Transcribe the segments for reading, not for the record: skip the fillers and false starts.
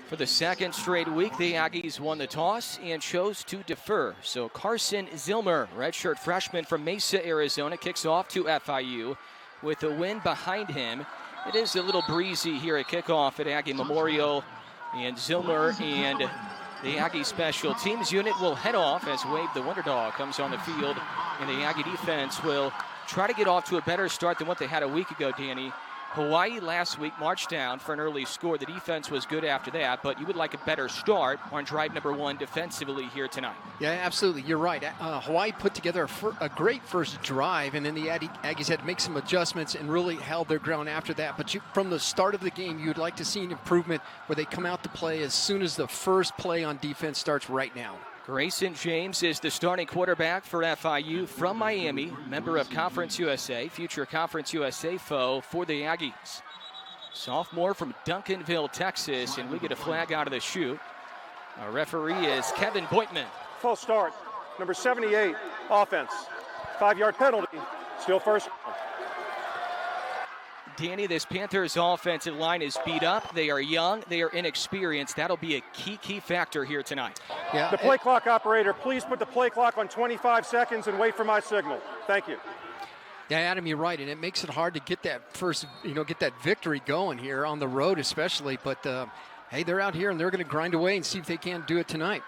For the second straight week, the Aggies won the toss and chose to defer. So Carson Zilmer, redshirt freshman from Mesa, Arizona, kicks off to FIU with a win behind him. It is a little breezy here at kickoff at Aggie Memorial, and Zilmer and the Aggie special teams unit will head off as Wade the Wonder Dog comes on the field, and the Aggie defense will try to get off to a better start than what they had a week ago, Danny. Hawaii last week marched down for an early score. The defense was good after that, but you would like a better start on drive number 1 defensively here tonight. Yeah, absolutely. You're right. Hawaii put together a great first drive, and then the Aggies had to make some adjustments and really held their ground after that. But from the start of the game, you'd like to see an improvement where they come out to play as soon as the first play on defense starts right now. Grayson James is the starting quarterback for FIU from Miami, member of Conference USA, future Conference USA foe for the Aggies. Sophomore from Duncanville, Texas, and we get a flag out of the chute. Our referee is Kevin Boitman. Full start, number 78, offense. 5-yard penalty, still first. Danny, this Panthers offensive line is beat up. They are young. They are inexperienced. That'll be a key factor here tonight. Yeah. The play clock operator, please put the play clock on 25 seconds and wait for my signal. Thank you. Yeah, Adam, you're right, and it makes it hard to get that first, get that victory going here on the road especially. But, hey, they're out here, and they're going to grind away and see if they can't do it tonight.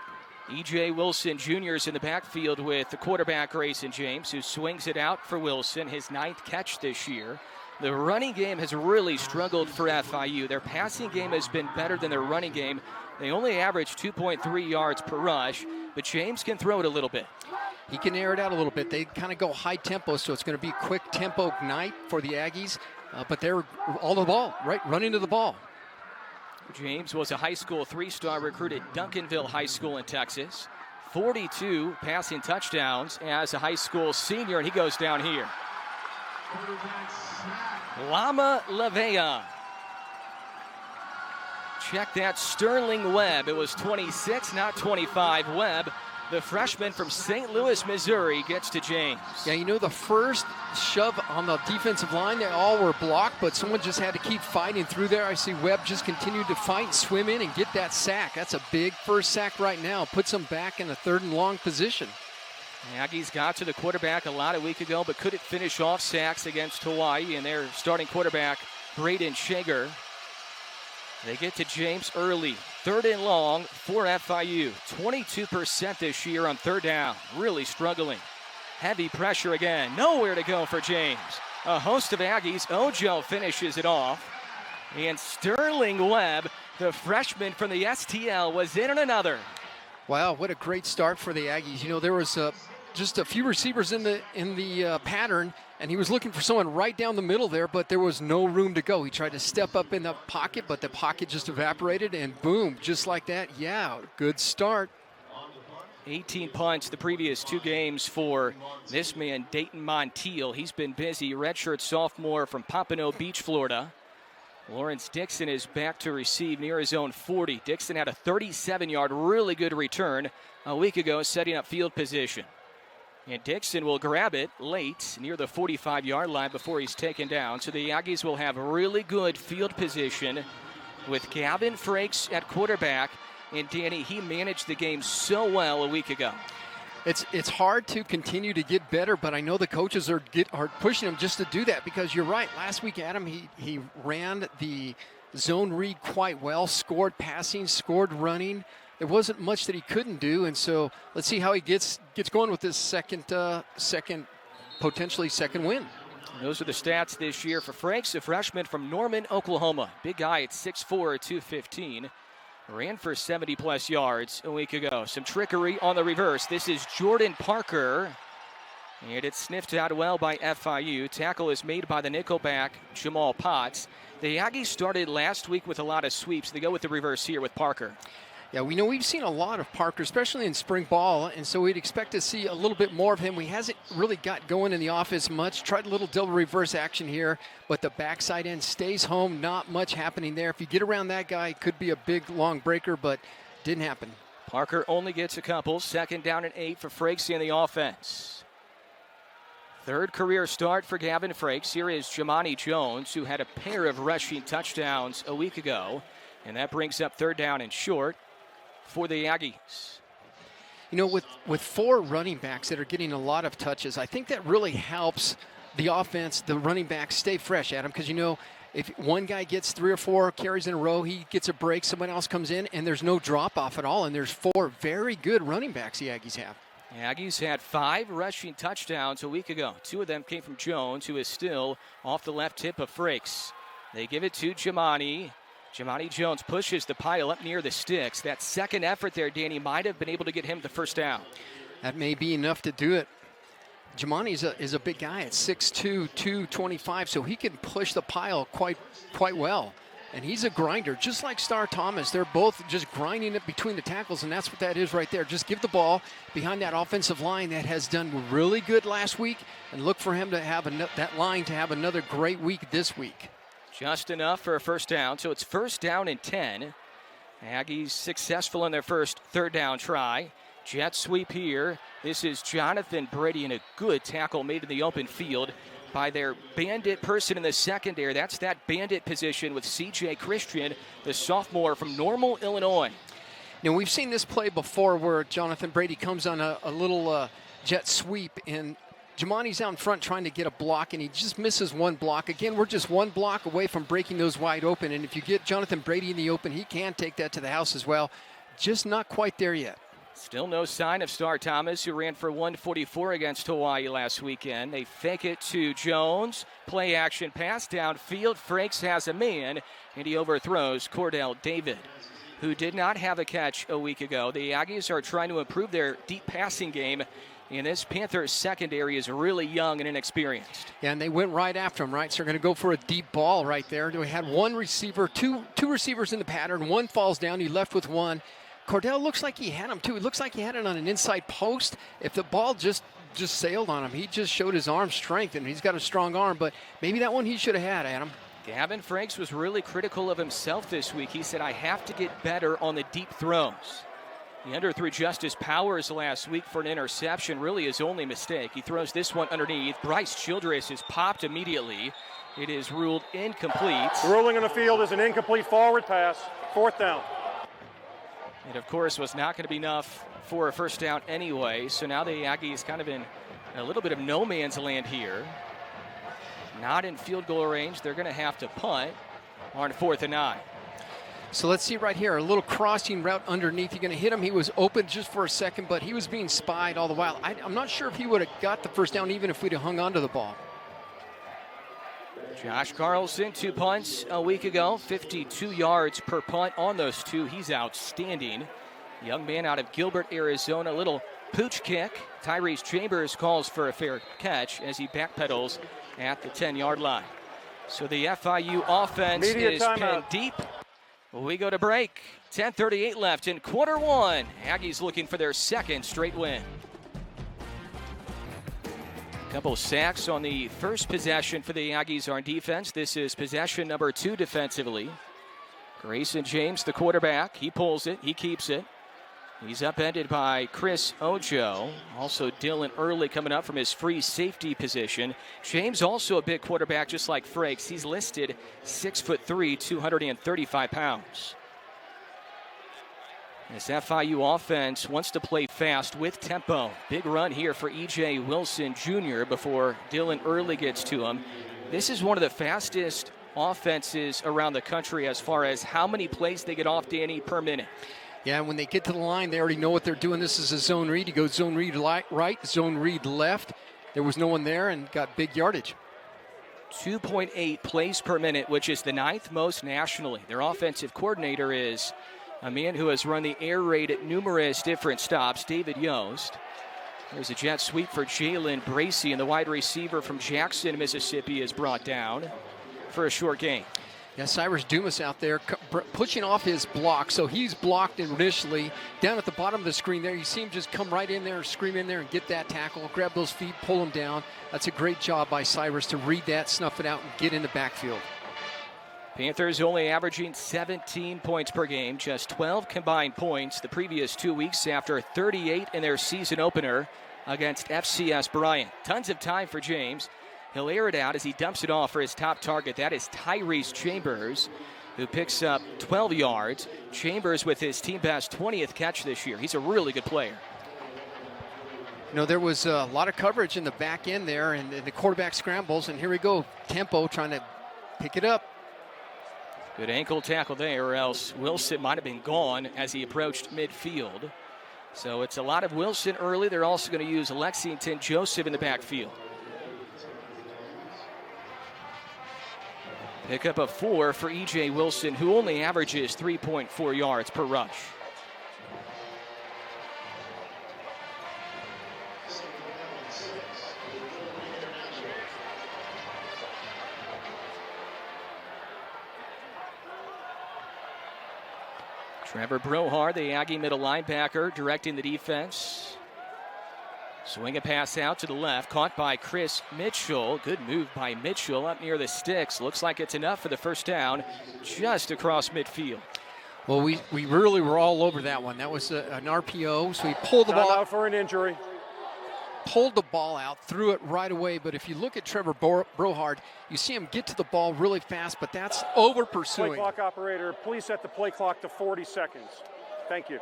E.J. Wilson Jr. is in the backfield with the quarterback, Grayson James, who swings it out for Wilson, his 9th catch this year. The running game has really struggled for FIU. Their passing game has been better than their running game. They only average 2.3 yards per rush, but James can throw it a little bit. He can air it out a little bit. They kind of go high tempo, so it's going to be a quick tempo night for the Aggies. But they're all the ball, right? Running to the ball. James was a high school 3-star recruit at Duncanville High School in Texas. 42 passing touchdowns as a high school senior, and he goes down here. Lama Lavea. Check that, Sterling Webb. It was 26, not 25. Webb, the freshman from St. Louis, Missouri, gets to James. Yeah, the first shove on the defensive line, they all were blocked, but someone just had to keep fighting through there. I see Webb just continued to fight, swim in, and get that sack. That's a big first sack right now. Puts them back in the 3rd and long position. The Aggies got to the quarterback a lot a week ago, but couldn't finish off sacks against Hawaii, and their starting quarterback, Braden Shager. They get to James early. 3rd and long for FIU. 22% this year on 3rd down. Really struggling. Heavy pressure again. Nowhere to go for James. A host of Aggies. Ojo finishes it off. And Sterling Webb, the freshman from the STL, was in on another. Wow, what a great start for the Aggies. There was just a few receivers in the pattern, and he was looking for someone right down the middle there, but there was no room to go. He tried to step up in the pocket, but the pocket just evaporated, and boom, just like that. Yeah, good start. 18 punts the previous 2 games for this man, Dayton Montiel. He's been busy, redshirt sophomore from Pompano Beach, Florida. Lawrence Dixon is back to receive near his own 40. Dixon had a 37-yard, really good return a week ago, setting up field position. And Dixon will grab it late near the 45-yard line before he's taken down. So the Aggies will have really good field position with Gavin Frakes at quarterback. And Danny, he managed the game so well a week ago. It's hard to continue to get better, but I know the coaches are pushing him just to do that, because you're right. Last week, Adam, he ran the zone read quite well, scored passing, scored running. There wasn't much that he couldn't do, and so let's see how he gets going with this potentially second win. Those are the stats this year for Franks, a freshman from Norman, Oklahoma. Big guy at 6'4", 215. Ran for 70-plus yards a week ago. Some trickery on the reverse. This is Jordan Parker. And it's sniffed out well by FIU. Tackle is made by the nickelback, Jamal Potts. The Aggies started last week with a lot of sweeps. They go with the reverse here with Parker. Yeah, we've seen a lot of Parker, especially in spring ball, and so we'd expect to see a little bit more of him. He hasn't really got going in the offense much. Tried a little double reverse action here, but the backside end stays home. Not much happening there. If you get around that guy, it could be a big, long breaker, but didn't happen. Parker only gets a couple. 2nd down and 8 for Frakes in the offense. Third career start for Gavin Frakes. Here is Jamani Jones, who had a pair of rushing touchdowns a week ago. And that brings up third down and short for the Aggies. You know, with 4 running backs that are getting a lot of touches, I think that really helps the offense, the running backs stay fresh, Adam, because, you know, if one guy gets 3 or 4 carries in a row, he gets a break, someone else comes in, and there's no drop-off at all, and there's 4 very good running backs the Aggies have. The Aggies had 5 rushing touchdowns a week ago. 2 of them came from Jones, who is still off the left tip of Frakes. They give it to Jamani. Jamani Jones pushes the pile up near the sticks. That second effort there, Danny, might have been able to get him the first down. That may be enough to do it. Jamani is a big guy at 6'2", 225, so he can push the pile quite well. And he's a grinder, just like Star Thomas. They're both just grinding it between the tackles, and that's what that is right there. Just give the ball behind that offensive line that has done really good last week, and look for him to have that line to have another great week this week. Just enough for a first down, so it's first down and 10. Aggies successful in their first third down try. Jet sweep here. This is Jonathan Brady, and a good tackle made in the open field by their bandit person in the secondary. That's that bandit position with C.J. Christian, the sophomore from Normal, Illinois. Now, we've seen this play before where Jonathan Brady comes on a little jet sweep, and Jamani's out in front trying to get a block, and he just misses one block. Again, we're just one block away from breaking those wide open, and if you get Jonathan Brady in the open, he can take that to the house as well. Just not quite there yet. Still no sign of Star Thomas, who ran for 144 against Hawaii last weekend. They fake it to Jones. Play action pass downfield. Frakes has a man, and he overthrows Cordell David, who did not have a catch a week ago. The Aggies are trying to improve their deep passing game, and this Panthers secondary is really young and inexperienced. Yeah, and they went right after him, right? So they're going to go for a deep ball right there. We had one receiver, two receivers in the pattern. One falls down. He left with one. Cordell looks like he had him, too. It looks like he had it on an inside post. If the ball just sailed on him, he just showed his arm strength, and he's got a strong arm, but maybe that one he should have had, Adam. Gavin Frakes was really critical of himself this week. He said, I have to get better on the deep throws. He underthrew Justice Powers last week for an interception, really his only mistake. He throws this one underneath. Bryce Childress is popped immediately. It is ruled incomplete. The ruling on the field is an incomplete forward pass. Fourth down. It, of course, was not going to be enough for a first down anyway. So now the Aggies kind of in a little bit of no man's land here. Not in field goal range. They're going to have to punt on 4th and 9. So let's see right here, a little crossing route underneath. You're going to hit him. He was open just for a second, but he was being spied all the while. I'm not sure if he would have got the first down even if we'd have hung on to the ball. Josh Carlson, 2 punts a week ago, 52 yards per punt on those 2. He's outstanding. Young man out of Gilbert, Arizona, little pooch kick. Tyrese Chambers calls for a fair catch as he backpedals at the 10-yard line. So the FIU offense is pinned deep. We go to break. 10:38 left in quarter 1. Aggies looking for their second straight win. Couple sacks on the first possession for the Aggies on defense. This is possession number 2 defensively. Grayson James, the quarterback. He pulls it. He keeps it. He's upended by Chris Ojo. Also Dylan Early coming up from his free safety position. James also a big quarterback just like Frakes. He's listed 6'3", 235 pounds. This FIU offense wants to play fast with tempo. Big run here for E.J. Wilson Jr. before Dylan Early gets to him. This is one of the fastest offenses around the country as far as how many plays they get off, Danny, per minute. Yeah, when they get to the line, they already know what they're doing. This is a zone read. He goes zone read right, zone read left. There was no one there and got big yardage. 2.8 plays per minute, which is the 9th most nationally. Their offensive coordinator is a man who has run the air raid at numerous different stops, David Yost. There's a jet sweep for Jalen Bracey, and the wide receiver from Jackson, Mississippi, is brought down for a short gain. Yeah, Cyrus Dumas out there pushing off his block. So he's blocked initially. Down at the bottom of the screen there, you see him just come right in there, scream in there and get that tackle, grab those feet, pull him down. That's a great job by Cyrus to read that, snuff it out, and get in the backfield. Panthers only averaging 17 points per game, just 12 combined points the previous 2 weeks after 38 in their season opener against FCS Bryant. Tons of time for James. He'll air it out as he dumps it off for his top target. That is Tyrese Chambers, who picks up 12 yards. Chambers with his team best 20th catch this year. He's a really good player. You know, there was a lot of coverage in the back end there and the quarterback scrambles, and here we go. Tempo trying to pick it up. Good ankle tackle there, or else Wilson might have been gone as he approached midfield. So it's a lot of Wilson early. They're also going to use Lexington Joseph in the backfield. Pick up a 4 for E.J. Wilson, who only averages 3.4 yards per rush. Trevor Brohard, the Aggie middle linebacker, directing the defense. Swing a pass out to the left, caught by Chris Mitchell. Good move by Mitchell up near the sticks. Looks like it's enough for the first down, just across midfield. Well, we really were all over that one. That was an RPO, so he pulled the ball out for an injury. Pulled the ball out, threw it right away. But if you look at Trevor Brohard, you see him get to the ball really fast, but that's over pursuing. Play clock operator, please set the play clock to 40 seconds. Thank you.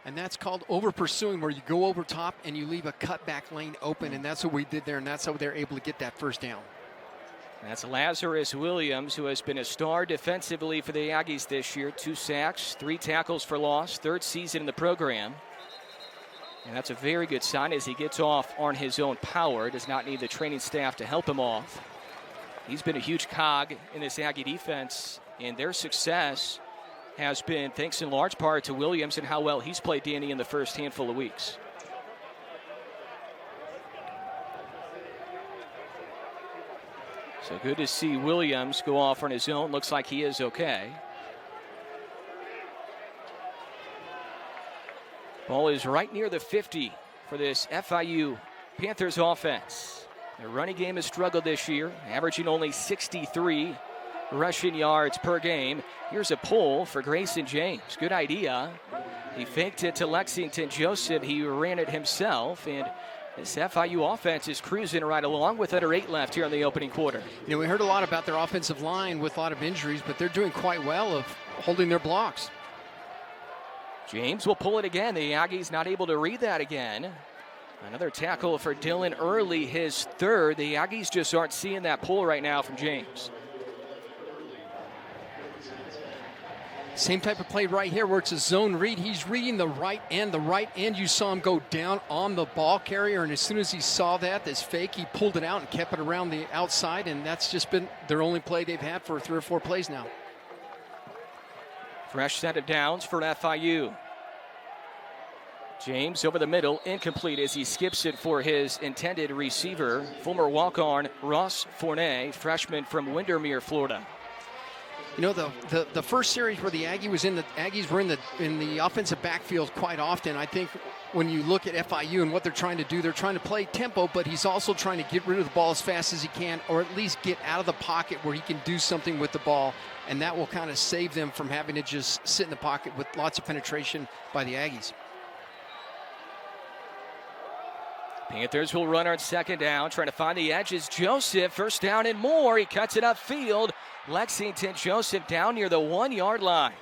And that's called over pursuing, where you go over top and you leave a cutback lane open, and that's what we did there, and that's how they're able to get that first down. That's Lazarus Williams, who has been a star defensively for the Aggies this year. 2 sacks, 3 tackles for loss, 3rd season in the program. And that's a very good sign as he gets off on his own power. Does not need the training staff to help him off. He's been a huge cog in this Aggie defense, and their success has been thanks in large part to Williams and how well he's played, Danny, in the first handful of weeks. So good to see Williams go off on his own. Looks like he is okay. Ball is right near the 50 for this FIU Panthers offense. Their running game has struggled this year, averaging only 63 rushing yards per game. Here's a pull for Grayson James. Good idea. He faked it to Lexington Joseph. He ran it himself, and this FIU offense is cruising right along with under 8 left here in the opening quarter. You know, we heard a lot about their offensive line with a lot of injuries, but they're doing quite well of holding their blocks. James will pull it again. The Aggies not able to read that again. Another tackle for Dylan Early, his 3rd. The Aggies just aren't seeing that pull right now from James. Same type of play right here where it's a zone read. He's reading the right end. You saw him go down on the ball carrier, and as soon as he saw that, this fake, he pulled it out and kept it around the outside, and that's just been their only play they've had for 3 or 4 plays now. Fresh set of downs for FIU. James over the middle, incomplete as he skips it for his intended receiver, former walk-on Ross Fournette, freshman from Windermere, Florida. You know, the first series where the Aggies were in the offensive backfield quite often. I think when you look at FIU and what they're trying to do, they're trying to play tempo, but he's also trying to get rid of the ball as fast as he can, or at least get out of the pocket where he can do something with the ball, and that will kind of save them from having to just sit in the pocket with lots of penetration by the Aggies. Panthers will run on 2nd down, trying to find the edges. Joseph, 1st down and more. He cuts it upfield. Lexington Joseph down near the 1-yard line.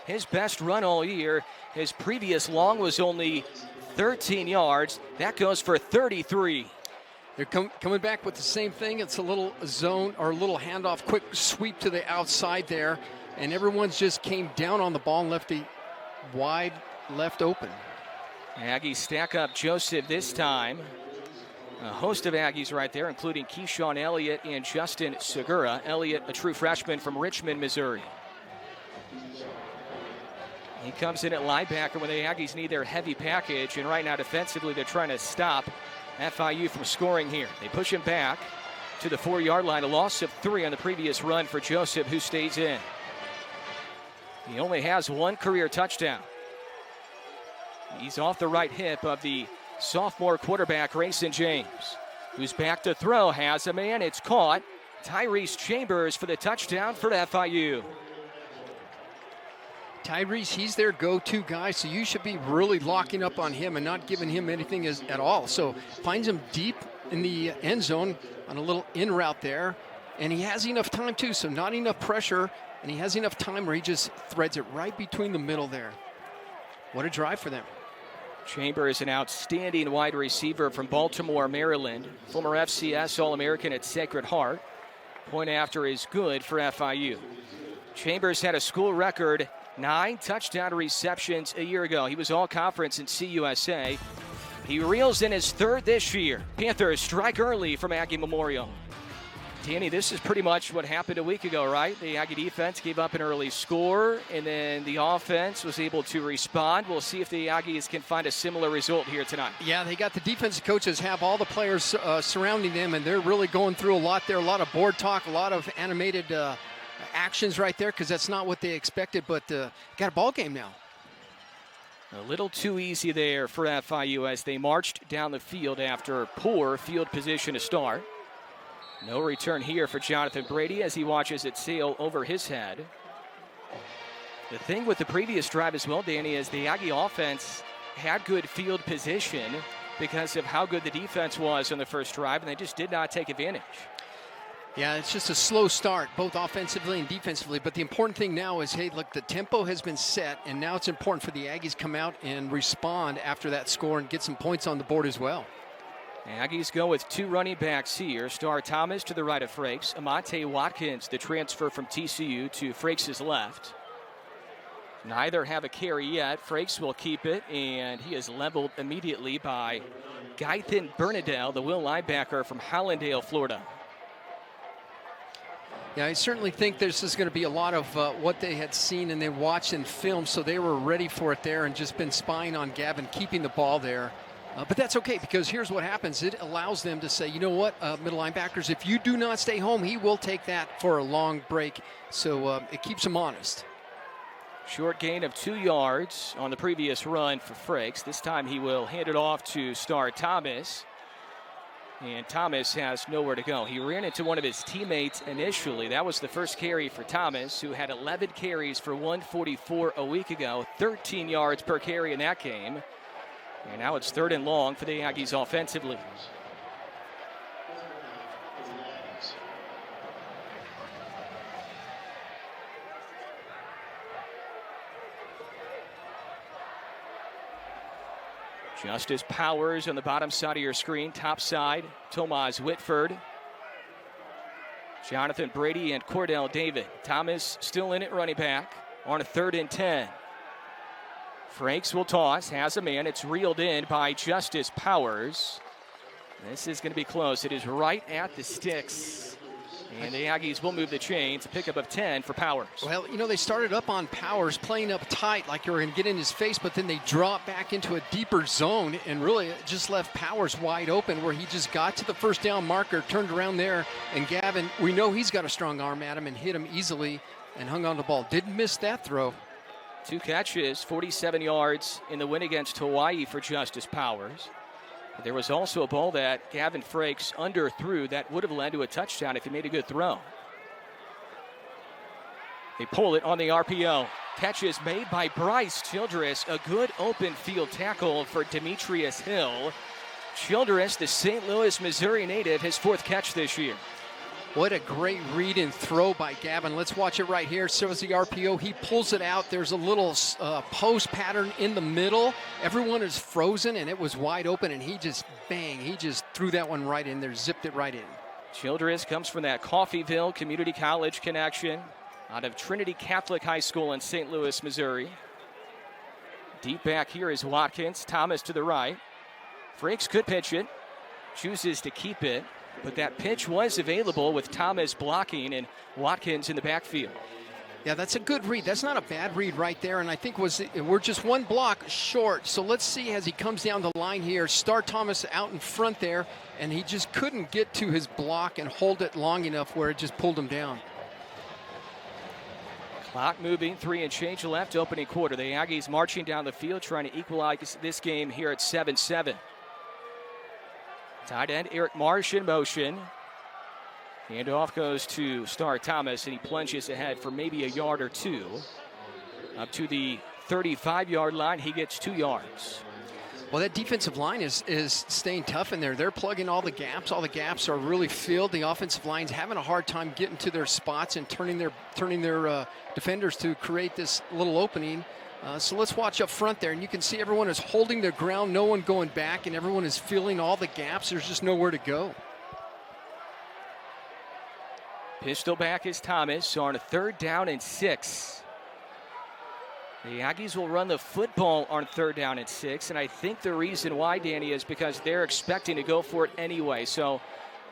His best run all year. His previous long was only 13 yards. That goes for 33. They're coming back with the same thing. It's a little zone or a little handoff, quick sweep to the outside there. And everyone's just came down on the ball and left the wide left open. Aggies stack up Joseph this time. A host of Aggies right there, including Keyshawn Elliott and Justin Segura. Elliott, a true freshman from Richmond, Missouri. He comes in at linebacker when the Aggies need their heavy package, and right now defensively they're trying to stop FIU from scoring here. They push him back to the 4-yard line, a loss of 3 on the previous run for Joseph, who stays in. He only has 1 career touchdown. He's off the right hip of the sophomore quarterback, Grayson James, who's back to throw, has a man, it's caught. Tyrese Chambers for the touchdown for FIU. Tyrese, he's their go-to guy, so you should be really locking up on him and not giving him anything at all. So finds him deep in the end zone on a little in route there, and he has enough time too, so not enough pressure, and he has enough time where he just threads it right between the middle there. What a drive for them. Chambers, an outstanding wide receiver from Baltimore, Maryland, former FCS All-American at Sacred Heart. Point after is good for FIU. Chambers had a school record 9 touchdown receptions a year ago. He was all-conference in CUSA. He reels in his 3rd this year. Panthers strike early from Aggie Memorial. Danny, this is pretty much what happened a week ago, right? The Aggie defense gave up an early score, and then the offense was able to respond. We'll see if the Aggies can find a similar result here tonight. Yeah, they got the defensive coaches have all the players surrounding them, and they're really going through a lot there. A lot of board talk, a lot of animated actions right there, because that's not what they expected, but got a ball game now. A little too easy there for FIU as they marched down the field after poor field position to start. No return here for Jonathan Brady as he watches it sail over his head. The thing with the previous drive as well, Danny, is the Aggie offense had good field position because of how good the defense was on the first drive, and they just did not take advantage. Yeah, it's just a slow start, both offensively and defensively. But the important thing now is, hey, look, the tempo has been set, and now it's important for the Aggies to come out and respond after that score and get some points on the board as well. Aggies go with 2 running backs here. Star Thomas to the right of Frakes. Amante Watkins, the transfer from TCU, to Frakes' left. Neither have a carry yet. Frakes will keep it, and he is leveled immediately by Gaithan Bernadelle, the will linebacker from Hollandale, Florida. Yeah, I certainly think this is going to be a lot of what they had seen and they watched in film, so they were ready for it there and just been spying on Gavin, keeping the ball there. But that's okay, because here's what happens. It allows them to say, you know what, middle linebackers, if you do not stay home, he will take that for a long break. So it keeps them honest. Short gain of 2 yards on the previous run for Frakes. This time he will hand it off to Star Thomas. And Thomas has nowhere to go. He ran into one of his teammates initially. That was the first carry for Thomas, who had 11 carries for 144 a week ago, 13 yards per carry in that game. And now it's 3rd and long for the Aggies offensively. Justice Powers on the bottom side of your screen, top side, Tomas Whitford, Jonathan Brady, and Cordell David. Thomas still in at running back on a 3rd and 10. Frakes will toss, has a man. It's reeled in by Justice Powers. This is going to be close. It is right at the sticks. And the Aggies will move the chains. A pickup of 10 for Powers. Well, you know, they started up on Powers, playing up tight like you were going to get in his face, but then they dropped back into a deeper zone and really just left Powers wide open, where he just got to the first down marker, turned around there, and Gavin, we know he's got a strong arm at him, and hit him easily and hung on the ball. Didn't miss that throw. 2 catches, 47 yards in the win against Hawaii for Justice Powers. But there was also a ball that Gavin Frakes underthrew that would have led to a touchdown if he made a good throw. They pull it on the RPO. Catch is made by Bryce Childress. A good open field tackle for Demetrius Hill. Childress, the St. Louis, Missouri native, his 4th catch this year. What a great read and throw by Gavin. Let's watch it right here. So is the RPO. He pulls it out. There's a little post pattern in the middle. Everyone is frozen, and it was wide open, and he just, bang, he just threw that one right in there, zipped it right in. Childress comes from that Coffeyville Community College connection out of Trinity Catholic High School in St. Louis, Missouri. Deep back here is Watkins. Thomas to the right. Frakes could pitch it. Chooses to keep it. But that pitch was available with Thomas blocking and Watkins in the backfield. Yeah, that's a good read. That's not a bad read right there. And I think we're just one block short. So let's see as he comes down the line here. Star Thomas out in front there, and he just couldn't get to his block and hold it long enough where it just pulled him down. Clock moving, 3 and change left, opening quarter. The Aggies marching down the field, trying to equalize this game here at 7-7. Tight end Eric Marsh in motion. Handoff goes to Star Thomas, and he plunges ahead for maybe a yard or 2. Up to the 35-yard line, he gets 2 yards. Well, that defensive line is staying tough in there. They're plugging all the gaps. All the gaps are really filled. The offensive line's having a hard time getting to their spots and turning their defenders to create this little opening. So let's watch up front there, and you can see everyone is holding their ground, no one going back, and everyone is filling all the gaps. There's just nowhere to go. Pistol back is Thomas on a 3rd down and 6. The Aggies will run the football on 3rd down and 6, and I think the reason why, Danny, is because they're expecting to go for it anyway. So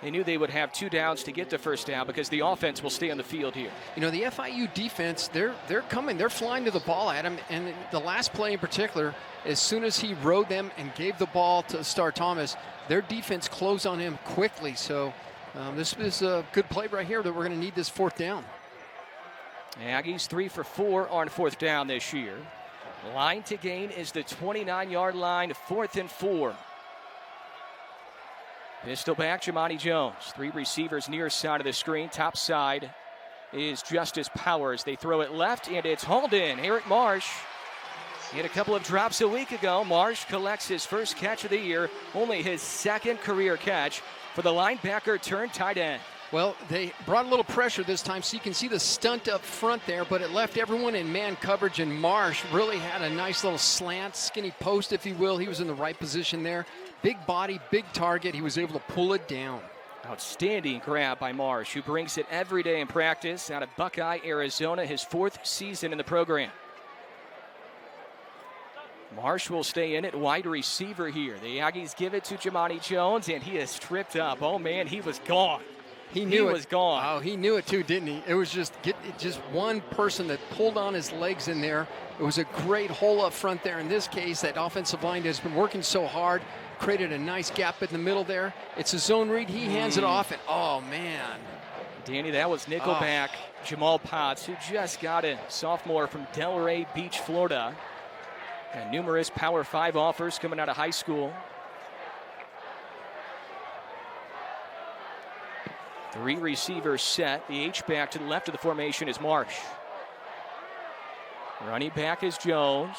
they knew they would have 2 downs to get the 1st down because the offense will stay on the field here. You know, the FIU defense, they're coming. They're flying to the ball at him, and the last play in particular, as soon as he rode them and gave the ball to Star Thomas, their defense closed on him quickly. So this is a good play right here that we're going to need this 4th down. Aggies 3 for 4 on 4th down this year. Line to gain is the 29-yard line, 4th and 4. Pistol back, Jamani Jones. 3 receivers near side of the screen. Top side is Justice Powers. They throw it left, and it's hauled in. Eric Marsh. He had a couple of drops a week ago. Marsh collects his first catch of the year, only his 2nd career catch for the linebacker turned tight end. Well, they brought a little pressure this time, so you can see the stunt up front there, but it left everyone in man coverage, and Marsh really had a nice little slant, skinny post, if you will. He was in the right position there. Big body, big target. He was able to pull it down. Outstanding grab by Marsh, who brings it every day in practice out of Buckeye, Arizona, his 4th season in the program. Marsh will stay in at wide receiver here. The Aggies give it to Jamani Jones, and he is tripped up. Oh, man, he was gone. He knew it was gone. Oh, he knew it too, didn't he? It was just one person that pulled on his legs in there. It was a great hole up front there. In this case, that offensive line has been working so hard, created a nice gap in the middle there. It's a zone read. He hands it off, and oh, man. Danny, that was nickelback Jamal Potts, who just got a sophomore from Delray Beach, Florida. And numerous Power 5 offers coming out of high school. 3 receivers set. The H-back to the left of the formation is Marsh. Running back is Jones.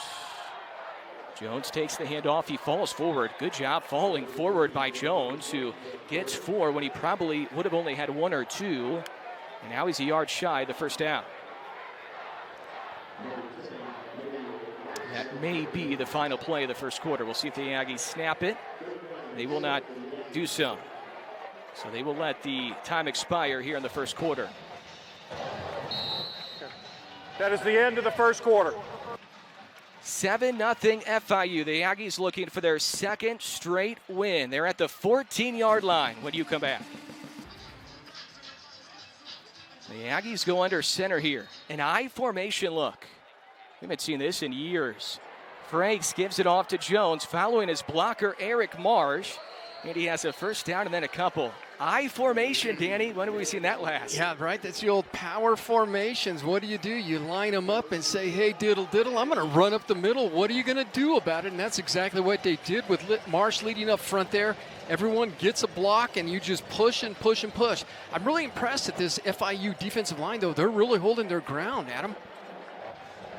Jones takes the handoff. He falls forward. Good job falling forward by Jones, who gets 4 when he probably would have only had 1 or 2. And now he's a yard shy of the 1st down. That may be the final play of the 1st quarter. We'll see if the Aggies snap it. They will not do so. So they will let the time expire here in the 1st quarter. That is the end of the 1st quarter. 7-0 FIU. The Aggies looking for their 2nd straight win. They're at the 14-yard line when you come back. The Aggies go under center here. An I formation look. We haven't seen this in years. Franks gives it off to Jones, following his blocker, Eric Marsh. And he has a 1st down and then a couple. I formation, Danny. When have we seen that last? Yeah, right. That's the old power formations. What do? You line them up and say, hey, diddle, diddle, I'm going to run up the middle. What are you going to do about it? And that's exactly what they did with Marsh leading up front there. Everyone gets a block, and you just push and push and push. I'm really impressed at this FIU defensive line, though. They're really holding their ground, Adam.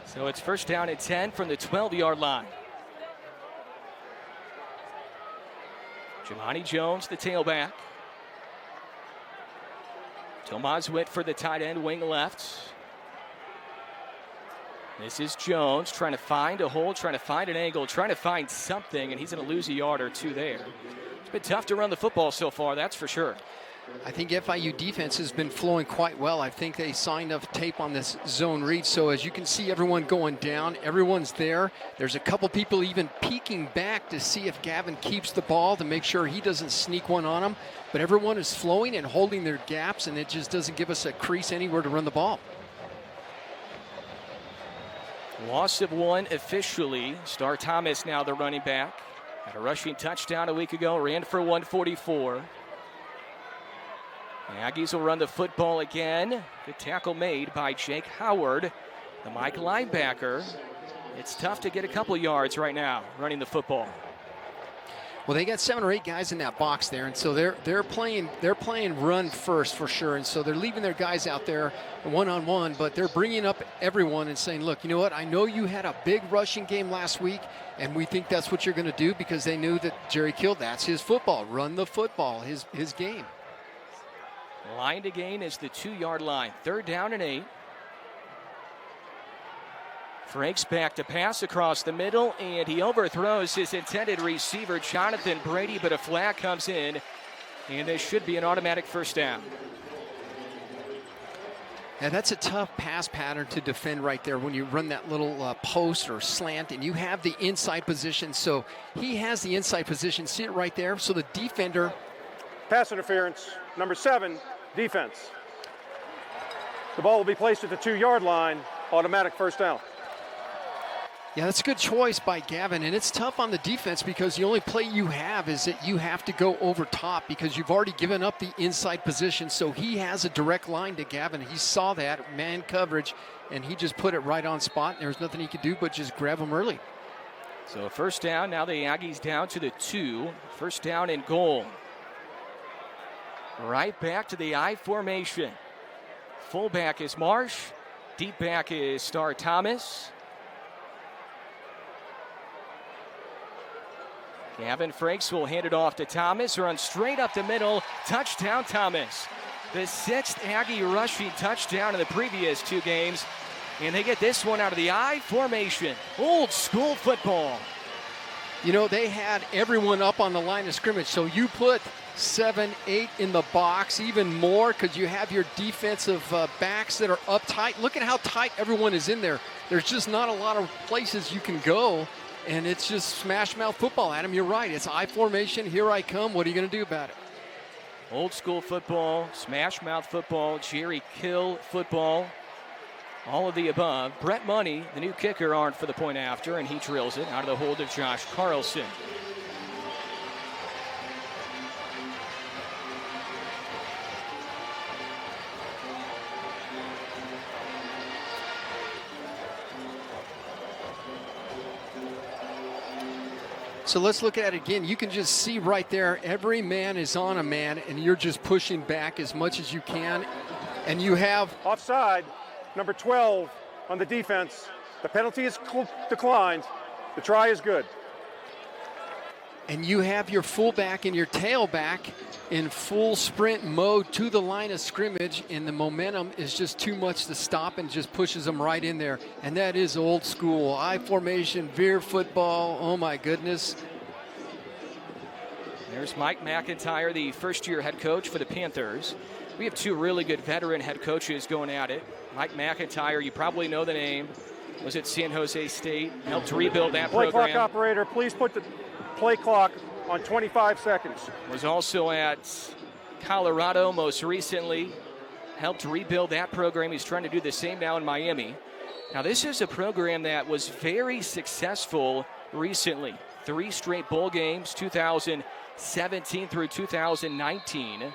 So it's 1st down and 10 from the 12-yard line. Jamani Jones, the tailback. Tomas Witt for the tight end, wing left. This is Jones trying to find a hole, trying to find an angle, trying to find something, and he's going to lose a yard or 2 there. It's been tough to run the football so far, that's for sure. I think FIU defense has been flowing quite well. I think they signed up tape on this zone read. So as you can see, everyone going down, everyone's there. There's a couple people even peeking back to see if Gavin keeps the ball to make sure he doesn't sneak one on him. But everyone is flowing and holding their gaps, and it just doesn't give us a crease anywhere to run the ball. Loss of 1 officially. Star Thomas now the running back. Had a rushing touchdown a week ago, ran for 144. The Aggies will run the football again. Good tackle made by Jake Howard, the Mike linebacker. It's tough to get a couple yards right now running the football. Well, they got 7 or 8 guys in that box there, and so they're playing run first for sure, and so they're leaving their guys out there one-on-one, but they're bringing up everyone and saying, look, you know what, I know you had a big rushing game last week, and we think that's what you're going to do, because they knew that Jerry Kill, that's his football, run the football, his game. Line to gain is the 2-yard line. 3rd down and 8. Frank's back to pass across the middle, and he overthrows his intended receiver, Jonathan Brady, but a flag comes in, and this should be an automatic first down. Yeah, that's a tough pass pattern to defend right there when you run that little post or slant, and you have the inside position. So he has the inside position. See it right there? So the defender. Pass interference, number 7, defense. The ball will be placed at the 2-yard line, automatic first down. Yeah, that's a good choice by Gavin, and it's tough on the defense because the only play you have is that you have to go over top because you've already given up the inside position, so he has a direct line to Gavin. He saw that, man coverage, and he just put it right on spot. There's nothing he could do but just grab him early. So first down, now the Aggies down to the 2. First down and goal. Right back to the I formation. Fullback is Marsh. Deep back is Star Thomas. Gavin Frakes will hand it off to Thomas, run straight up the middle. Touchdown, Thomas. The 6th Aggie rushing touchdown in the previous 2 games. And they get this one out of the I formation. Old school football. You know, they had everyone up on the line of scrimmage, so you put 7, 8 in the box, even more, because you have your defensive backs that are up tight. Look at how tight everyone is in there. There's just not a lot of places you can go. And it's just smash mouth football, Adam. You're right. It's I formation. Here I come. What are you going to do about it? Old school football, smash mouth football, Jerry Kill football, all of the above. Brett Money, the new kicker, armed for the point after, and he drills it out of the hold of Josh Carlson. So let's look at it again. You can just see right there, every man is on a man, and you're just pushing back as much as you can. And you have offside, number 12 on the defense. The penalty is declined. The try is good. And you have your fullback and your tailback in full sprint mode to the line of scrimmage, and the momentum is just too much to stop and just pushes them right in there. And that is old school I formation, veer football. Oh my goodness. There's Mike McIntyre, the first-year head coach for the Panthers. We have 2 really good veteran head coaches going at it. Mike McIntyre, you probably know the name, was at San Jose State, helped rebuild that program. Play clock operator, please put the play clock on 25 seconds. Was also at Colorado most recently, helped rebuild that program. He's trying to do the same now in Miami. Now this is a program that was very successful recently. 3 straight bowl games, 2017 through 2019.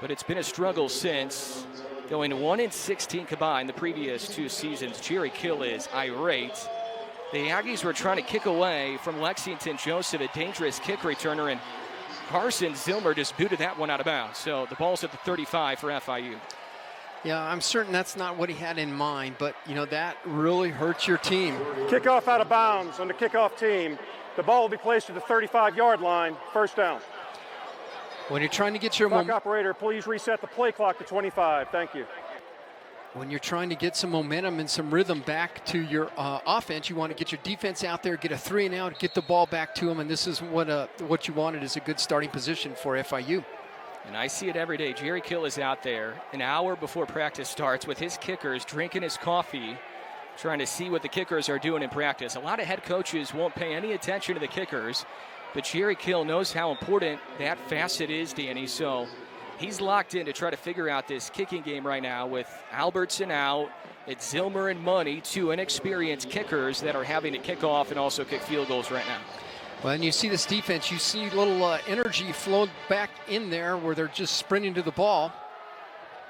But it's been a struggle since, going 1-16 combined the previous 2 seasons. Jerry Kill is irate. The Aggies were trying to kick away from Lexington Joseph, a dangerous kick returner, and Carson Zilmer just booted that one out of bounds. So the ball's at the 35 for FIU. Yeah, I'm certain that's not what he had in mind, but, you know, that really hurts your team. Kickoff out of bounds on the kickoff team. The ball will be placed at the 35-yard line, first down. When you're trying to get your clock operator, please reset the play clock to 25. Thank you. When you're trying to get some momentum and some rhythm back to your offense, you want to get your defense out there, get a 3 and out, get the ball back to them, and this is what you wanted is a good starting position for FIU. And I see it every day. Jerry Kill is out there an hour before practice starts with his kickers, drinking his coffee, trying to see what the kickers are doing in practice. A lot of head coaches won't pay any attention to the kickers, but Jerry Kill knows how important that facet is, Danny. So he's locked in to try to figure out this kicking game right now with Albertson out. It's Zilmer and Money, 2 inexperienced kickers that are having to kick off and also kick field goals right now. Well, and you see this defense, you see a little energy flow back in there where they're just sprinting to the ball.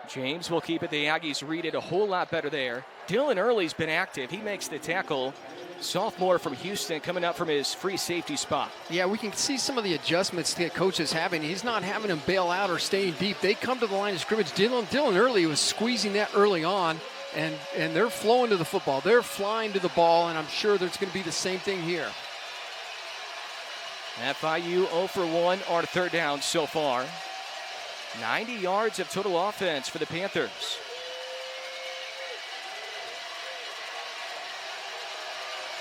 James will keep it. The Aggies read it a whole lot better there. Dylan Early's been active. He makes the tackle. Sophomore from Houston coming up from his free safety spot. Yeah, we can see some of the adjustments that coach is having. He's not having them bail out or staying deep. They come to the line of scrimmage. Dylan Early was squeezing that early on, and they're flowing to the football. They're flying to the ball, and I'm sure there's going to be the same thing here. FIU 0 for 1 on third down so far. 90 yards of total offense for the Panthers.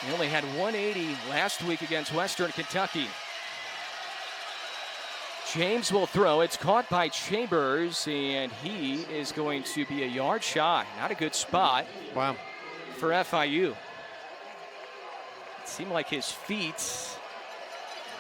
They only had 180 last week against Western Kentucky. James will throw. It's caught by Chambers, and he is going to be a yard shy. Not a good spot. Wow. For FIU. It seemed like his feet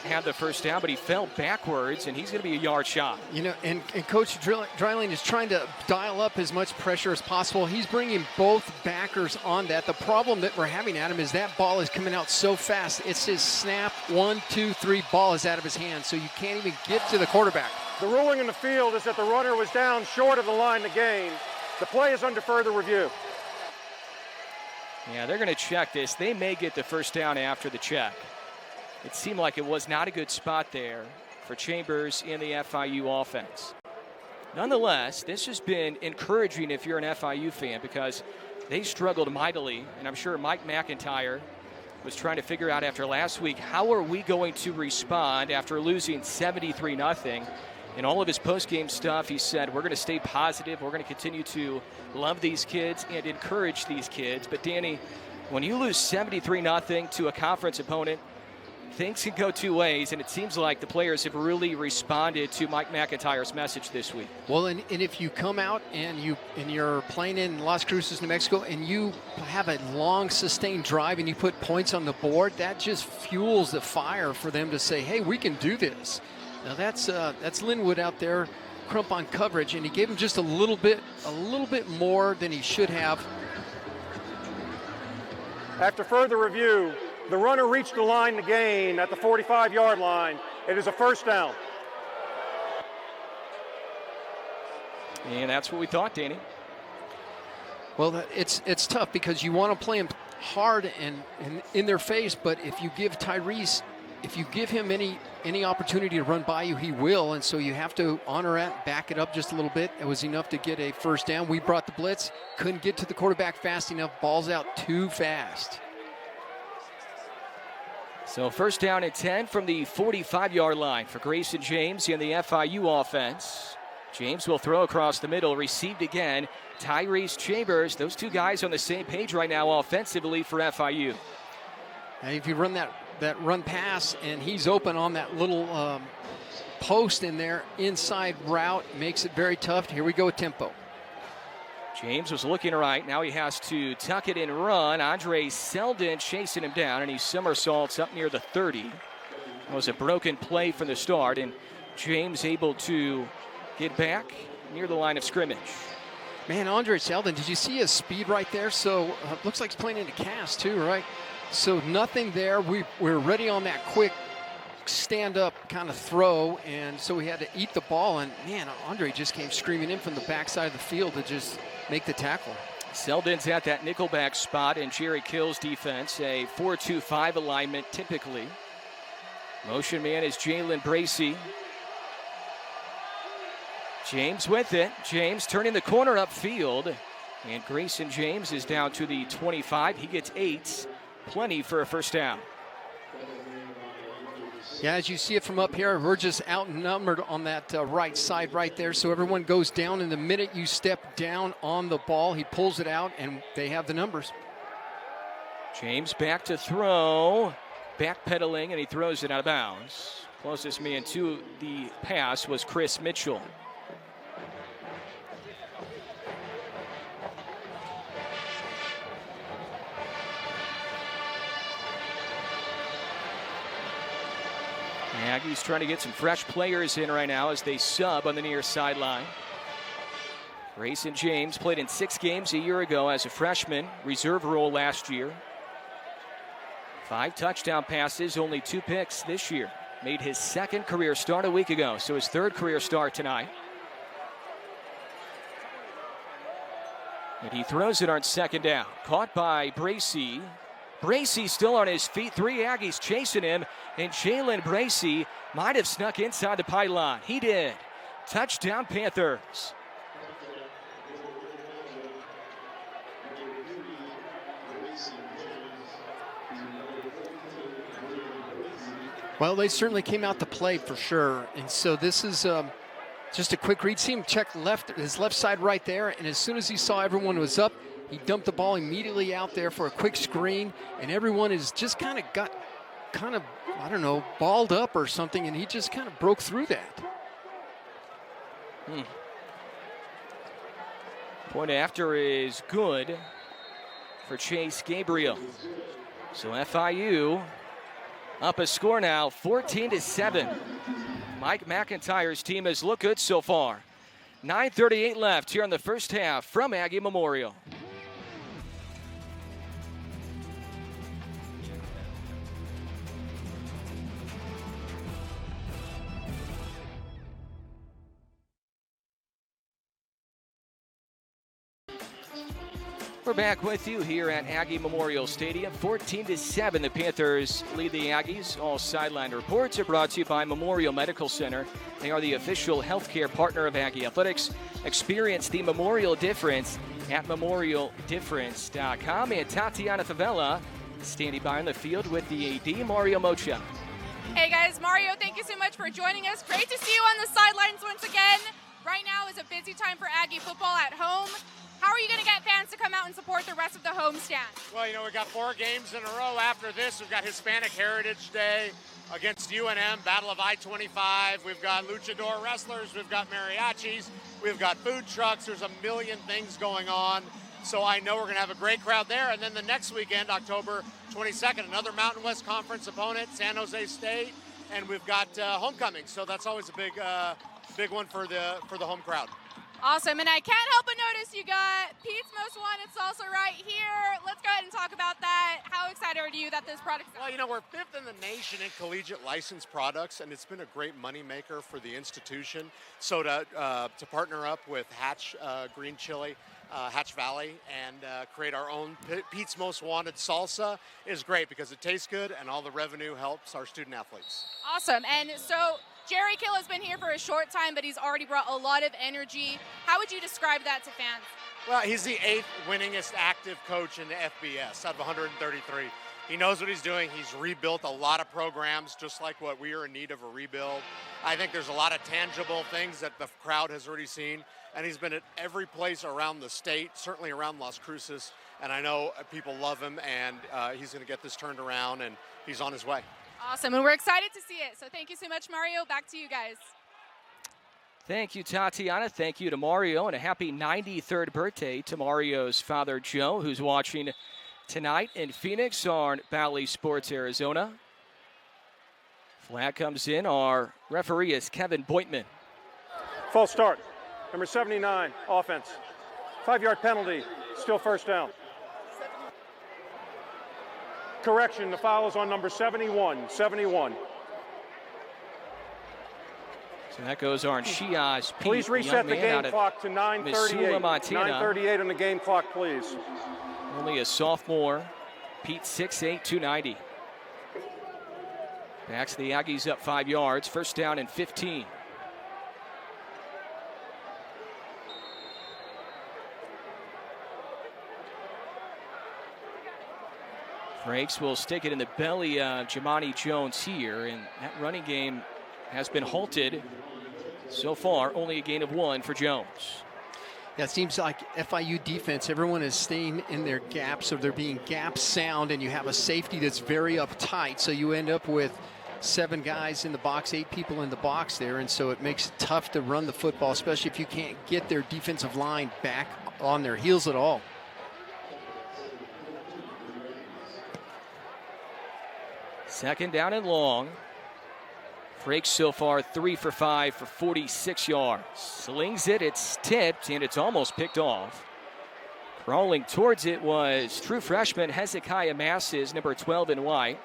had the first down, but he fell backwards, and he's going to be a yard shy. You know, and Coach Dreiling is trying to dial up as much pressure as possible. He's bringing both backers on that. The problem that we're having, Adam, is that ball is coming out so fast. It's his snap, 1, 2, 3, ball is out of his hand, so you can't even get to the quarterback. The ruling in the field is that the runner was down short of the line to gain. The play is under further review. Yeah, they're going to check this. They may get the first down after the check. It seemed like it was not a good spot there for Chambers in the FIU offense. Nonetheless, this has been encouraging if you're an FIU fan, because they struggled mightily, and I'm sure Mike McIntyre was trying to figure out after last week, how are we going to respond after losing 73-0? In all of his post-game stuff, he said, we're going to stay positive, we're going to continue to love these kids and encourage these kids. But Danny, when you lose 73-0 to a conference opponent, things can go two ways, and it seems like the players have really responded to Mike McIntyre's message this week. Well, and if you come out and you're playing in Las Cruces, New Mexico, and you have a long, sustained drive and you put points on the board, that just fuels the fire for them to say, hey, we can do this. Now that's Linwood out there, crump on coverage, and he gave him just a little bit more than he should have. After further review, the runner reached the line to gain at the 45-yard line. It is a first down. And that's what we thought, Danny. Well, it's tough because you want to play him hard and in their face, but if you give Tyrese, if you give him any opportunity to run by you, he will, and so you have to honor it, back it up just a little bit. It was enough to get a first down. We brought the blitz, couldn't get to the quarterback fast enough, ball's out too fast. So first down and 10 from the 45-yard line for Grayson James in the FIU offense. James will throw across the middle, received again. Tyrese Chambers, those two guys on the same page right now offensively for FIU. And if you run that run pass and he's open on that little post in there, inside route, makes it very tough. Here we go with tempo. James was looking right. Now he has to tuck it and run. Andre Selden chasing him down, and he somersaults up near the 30. It was a broken play from the start, and James able to get back near the line of scrimmage. Man, Andre Selden, did you see his speed right there? So looks like he's playing into cast too, right? So nothing there. We're ready on that quick stand-up kind of throw, and so we had to eat the ball, and man, Andre just came screaming in from the backside of the field to just make the tackle. Selden's at that nickelback spot in Jerry Kill's defense, a 4-2-5 alignment typically. Motion man is Jalen Bracey. James with it. James turning the corner upfield, and Grayson James is down to the 25. He gets 8. Plenty for a first down. Yeah, as you see it from up here, we're just outnumbered on that right side right there. So everyone goes down, and the minute you step down on the ball, he pulls it out, and they have the numbers. James back to throw, backpedaling, and he throws it out of bounds. Closest man to the pass was Chris Mitchell. Aggies trying to get some fresh players in right now as they sub on the near sideline. Grayson James played in 6 games a year ago as a freshman, reserve role last year. 5 touchdown passes, only 2 picks this year. Made his 2nd career start a week ago, so his 3rd career start tonight. And he throws it on second down. Caught by Bracey. Bracey still on his feet. 3 Aggies chasing him. And Jalen Bracey might have snuck inside the pylon. He did. Touchdown Panthers. Well, they certainly came out to play for sure. And so this is just a quick read. See him check his left side right there. And as soon as he saw everyone was up, he dumped the ball immediately out there for a quick screen. And everyone is just kind of, I don't know, balled up or something. And he just kind of broke through that. Point after is good for Chase Gabriel. So FIU up a score now, 14-7. Mike McIntyre's team has looked good so far. 9:38 left here in the first half from Aggie Memorial. We're back with you here at Aggie Memorial Stadium. 14-7, the Panthers lead the Aggies. All sideline reports are brought to you by Memorial Medical Center. They are the official healthcare partner of Aggie Athletics. Experience the Memorial difference at memorialdifference.com. And Tatiana Favela standing by on the field with the AD, Mario Mocha. Hey guys, Mario, thank you so much for joining us. Great to see you on the sidelines once again. Right now is a busy time for Aggie football at home. How are you going to get fans to come out and support the rest of the homestand? Well, we've got 4 games in a row after this. We've got Hispanic Heritage Day against UNM, Battle of I-25. We've got luchador wrestlers. We've got mariachis. We've got food trucks. There's a million things going on. So I know we're going to have a great crowd there. And then the next weekend, October 22nd, another Mountain West Conference opponent, San Jose State. And we've got homecoming. So that's always a big one for the home crowd. Awesome, and I can't help but notice you got Pete's Most Wanted salsa right here. Let's go ahead and talk about that. How excited are you that this product's out? Well, we're 5th in the nation in collegiate licensed products, and it's been a great moneymaker for the institution. So to partner up with Hatch Green Chili, Hatch Valley, and create our own Pete's Most Wanted salsa is great because it tastes good, and all the revenue helps our student athletes. Awesome, and so Jerry Kill has been here for a short time, but he's already brought a lot of energy. How would you describe that to fans? Well, he's the 8th winningest active coach in the FBS out of 133. He knows what he's doing. He's rebuilt a lot of programs, just like what we are in need of a rebuild. I think there's a lot of tangible things that the crowd has already seen, and he's been at every place around the state, certainly around Las Cruces, and I know people love him, and he's going to get this turned around, and he's on his way. Awesome, and we're excited to see it. So thank you so much, Mario. Back to you guys. Thank you, Tatiana. Thank you to Mario, and a happy 93rd birthday to Mario's father, Joe, who's watching tonight in Phoenix on Bally Sports Arizona. Flag comes in. Our referee is Kevin Boitman. False start. Number 79, offense. 5-yard penalty, still first down. Correction, the foul is on number 71. So that goes on Shiaz Pete. Please reset the game clock to 9:38. Missoula, Montana. 9:38 on the game clock, please. Only a sophomore. Pete 6'8", 290. Backs the Aggies up 5 yards. First down and 15. Frakes will stick it in the belly of Jamani Jones here, and that running game has been halted so far. Only a gain of 1 for Jones. Yeah, it seems like FIU defense, everyone is staying in their gaps, so they're being gap sound, and you have a safety that's very uptight, so you end up with 7 guys in the box, 8 people in the box there, and so it makes it tough to run the football, especially if you can't get their defensive line back on their heels at all. Second down and long. Frakes so far 3 for 5 for 46 yards. Slings it, it's tipped, and it's almost picked off. Crawling towards it was true freshman Hezekiah Masses, number 12 in white.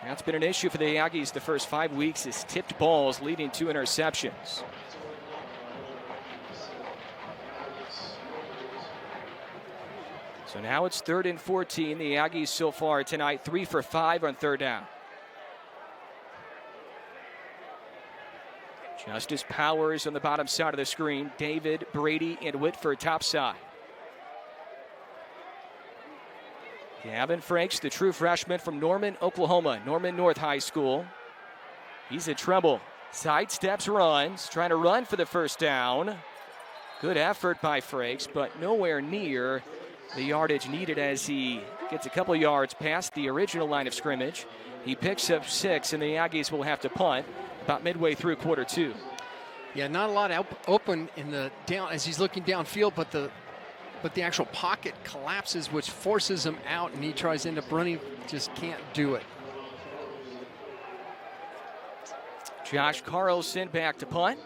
That's been an issue for the Aggies the first 5 weeks, is tipped balls leading to interceptions. So now it's 3rd and 14. The Aggies so far tonight 3 for 5 on 3rd down. Justice Powers on the bottom side of the screen. David, Brady, and Whitford top side. Gavin Franks, the true freshman from Norman, Oklahoma. Norman North High School. He's in trouble. Sidesteps, runs. Trying to run for the first down. Good effort by Franks, but nowhere near the yardage needed as he gets a couple yards past the original line of scrimmage. He picks up 6, and the Aggies will have to punt about midway through quarter 2. Yeah, not a lot open in the down as he's looking downfield, but the actual pocket collapses, which forces him out, and he tries to end up running, just can't do it. Josh Carlson back to punt.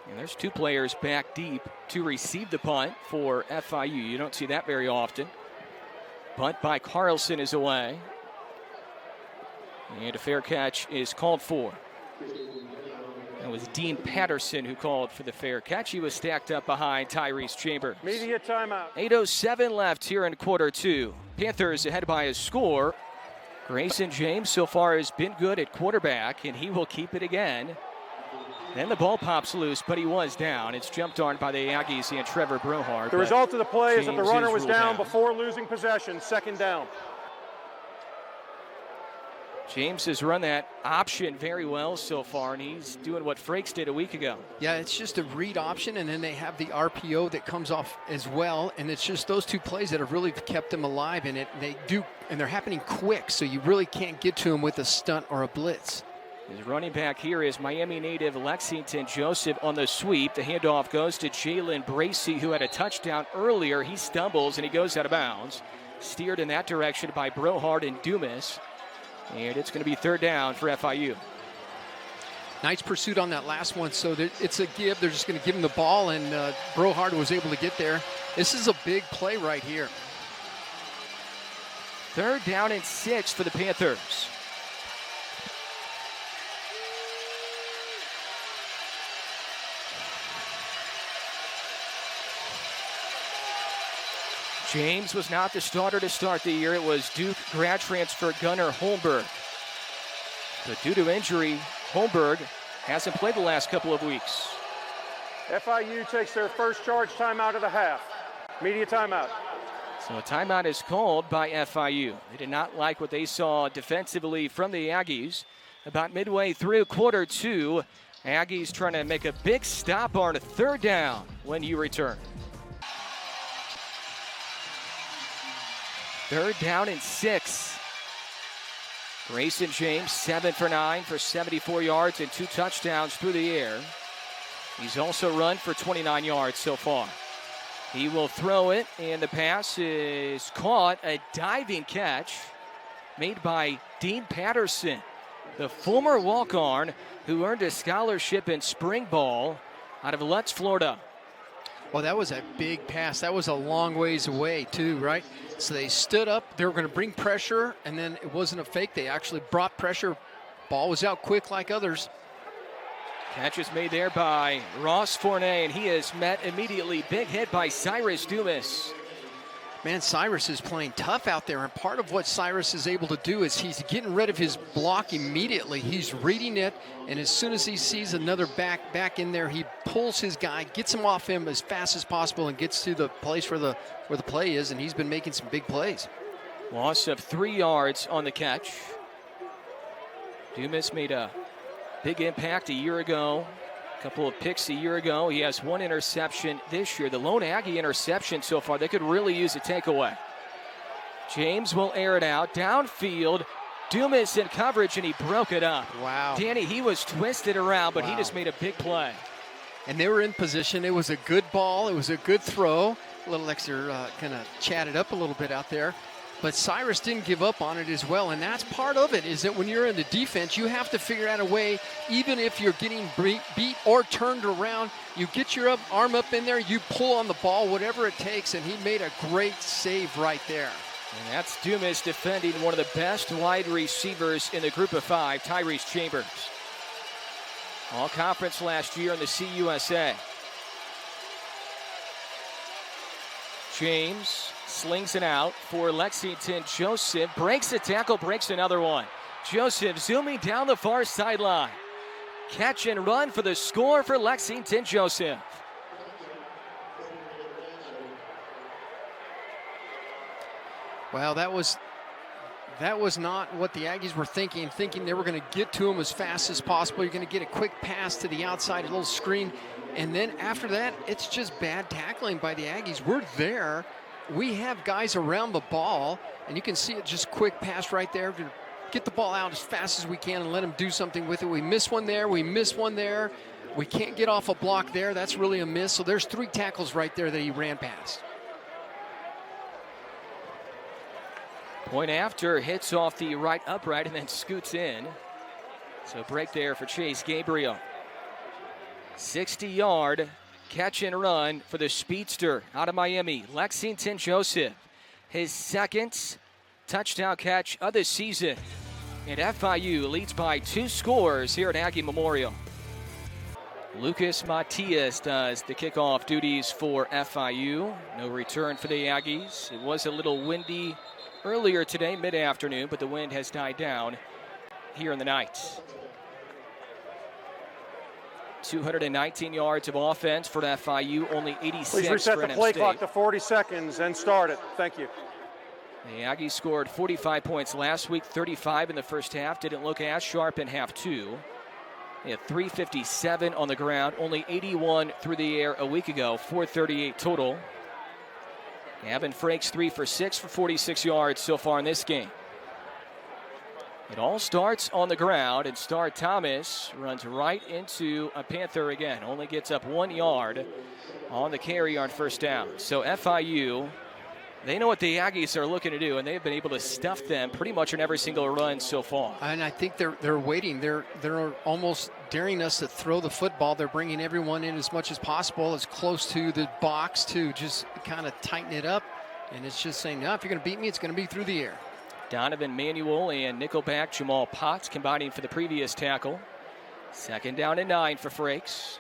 And there's 2 players back deep to receive the punt for FIU. You don't see that very often. Punt by Carlson is away. And a fair catch is called for. It was Dean Patterson who called for the fair catch. He was stacked up behind Tyrese Chambers. Media timeout. 8:07 left here in quarter 2. Panthers ahead by a score. Grayson James so far has been good at quarterback, and he will keep it again. Then the ball pops loose, but he was down. It's jumped on by the Aggies and Trevor Brohard. The result of the play is that the James runner is was ruled down out. before losing possession, 2nd down. James has run that option very well so far, and he's doing what Frakes did a week ago. Yeah, it's just a read option, and then they have the RPO that comes off as well, and it's just those 2 plays that have really kept them alive, and they're happening quick, so you really can't get to them with a stunt or a blitz. His running back here is Miami native Lexington Joseph on the sweep. The handoff goes to Jalen Bracey, who had a touchdown earlier. He stumbles and he goes out of bounds. Steered in that direction by Brohard and Dumas. And it's going to be 3rd down for FIU. Nice pursuit on that last one, so it's a give. They're just going to give him the ball, and Brohard was able to get there. This is a big play right here. 3rd down and 6 for the Panthers. James was not the starter to start the year. It was Duke grad transfer Gunnar Holmberg. But due to injury, Holmberg hasn't played the last couple of weeks. FIU takes their first charge timeout of the half. Media timeout. So a timeout is called by FIU. They did not like what they saw defensively from the Aggies. About midway through quarter 2, Aggies trying to make a big stop on 3rd down when you return. 3rd down and 6. Grayson James, 7 for 9 for 74 yards and 2 touchdowns through the air. He's also run for 29 yards so far. He will throw it, and the pass is caught. A diving catch made by Dean Patterson, the former walk-on who earned a scholarship in spring ball out of Lutz, Florida. Well, that was a big pass. That was a long ways away, too, right? So they stood up. They were going to bring pressure, and then it wasn't a fake. They actually brought pressure. Ball was out quick like others. Catch is made there by Ross Fournay, and he is met immediately. Big hit by Cyrus Dumas. Man, Cyrus is playing tough out there, and part of what Cyrus is able to do is he's getting rid of his block immediately. He's reading it, and as soon as he sees another back in there, he pulls his guy, gets him off him as fast as possible, and gets to the place where the play is, and he's been making some big plays. Loss of 3 yards on the catch. Dumas made a big impact a year ago. A couple of picks a year ago. He has 1 interception this year. The lone Aggie interception so far. They could really use a takeaway. James will air it out. Downfield. Dumas in coverage, and he broke it up. Wow. Danny, he was twisted around, but Wow. he just made a big play. And they were in position. It was a good ball. It was a good throw. A little extra kind of chatted up a little bit out there. But Cyrus didn't give up on it as well, and that's part of it, is that when you're in the defense, you have to figure out a way, even if you're getting beat or turned around, you get your arm up in there, you pull on the ball, whatever it takes, and he made a great save right there. And that's Dumas defending one of the best wide receivers in the group of 5, Tyrese Chambers. All conference last year in the CUSA. James slings it out for Lexington Joseph. Breaks a tackle, breaks another one. Joseph zooming down the far sideline. Catch and run for the score for Lexington Joseph. Well, that was not what the Aggies were thinking they were going to get to him as fast as possible. You're going to get a quick pass to the outside, a little screen, and then after that, it's just bad tackling by the Aggies. We're there. We have guys around the ball, and you can see it, just quick pass right there. Get the ball out as fast as we can and let them do something with it. We miss one there. We miss one there. We can't get off a block there. That's really a miss. So there's 3 tackles right there that he ran past. Point after, hits off the right upright and then scoots in. So break there for Chase Gabriel. 60-yard catch and run for the speedster out of Miami, Lexington Joseph. His second touchdown catch of the season. And FIU leads by 2 scores here at Aggie Memorial. Lucas Matias does the kickoff duties for FIU. No return for the Aggies. It was a little windy earlier today, mid-afternoon, but the wind has died down here in the night. 219 yards of offense for FIU, only 86 Please reset for the NM play State. clock to 40 seconds and start it. Thank you. The Aggies scored 45 points last week, 35 in the first half. Didn't look as sharp in half 2. They had 357 on the ground, only 81 through the air a week ago, 438 total. Gavin Frakes 3 for 6 for 46 yards so far in this game. It all starts on the ground, and Star Thomas runs right into a Panther again. Only gets up 1 yard on the carry on first down. So FIU, they know what the Aggies are looking to do, and they've been able to stuff them pretty much on every single run so far. And I think they're waiting. They're almost daring us to throw the football. They're bringing everyone in as much as possible, as close to the box to just kind of tighten it up. And it's just saying, no, if you're going to beat me, it's going to be through the air. Donovan Manuel and nickelback Jamal Potts combining for the previous tackle. 2nd down and 9 for Frakes.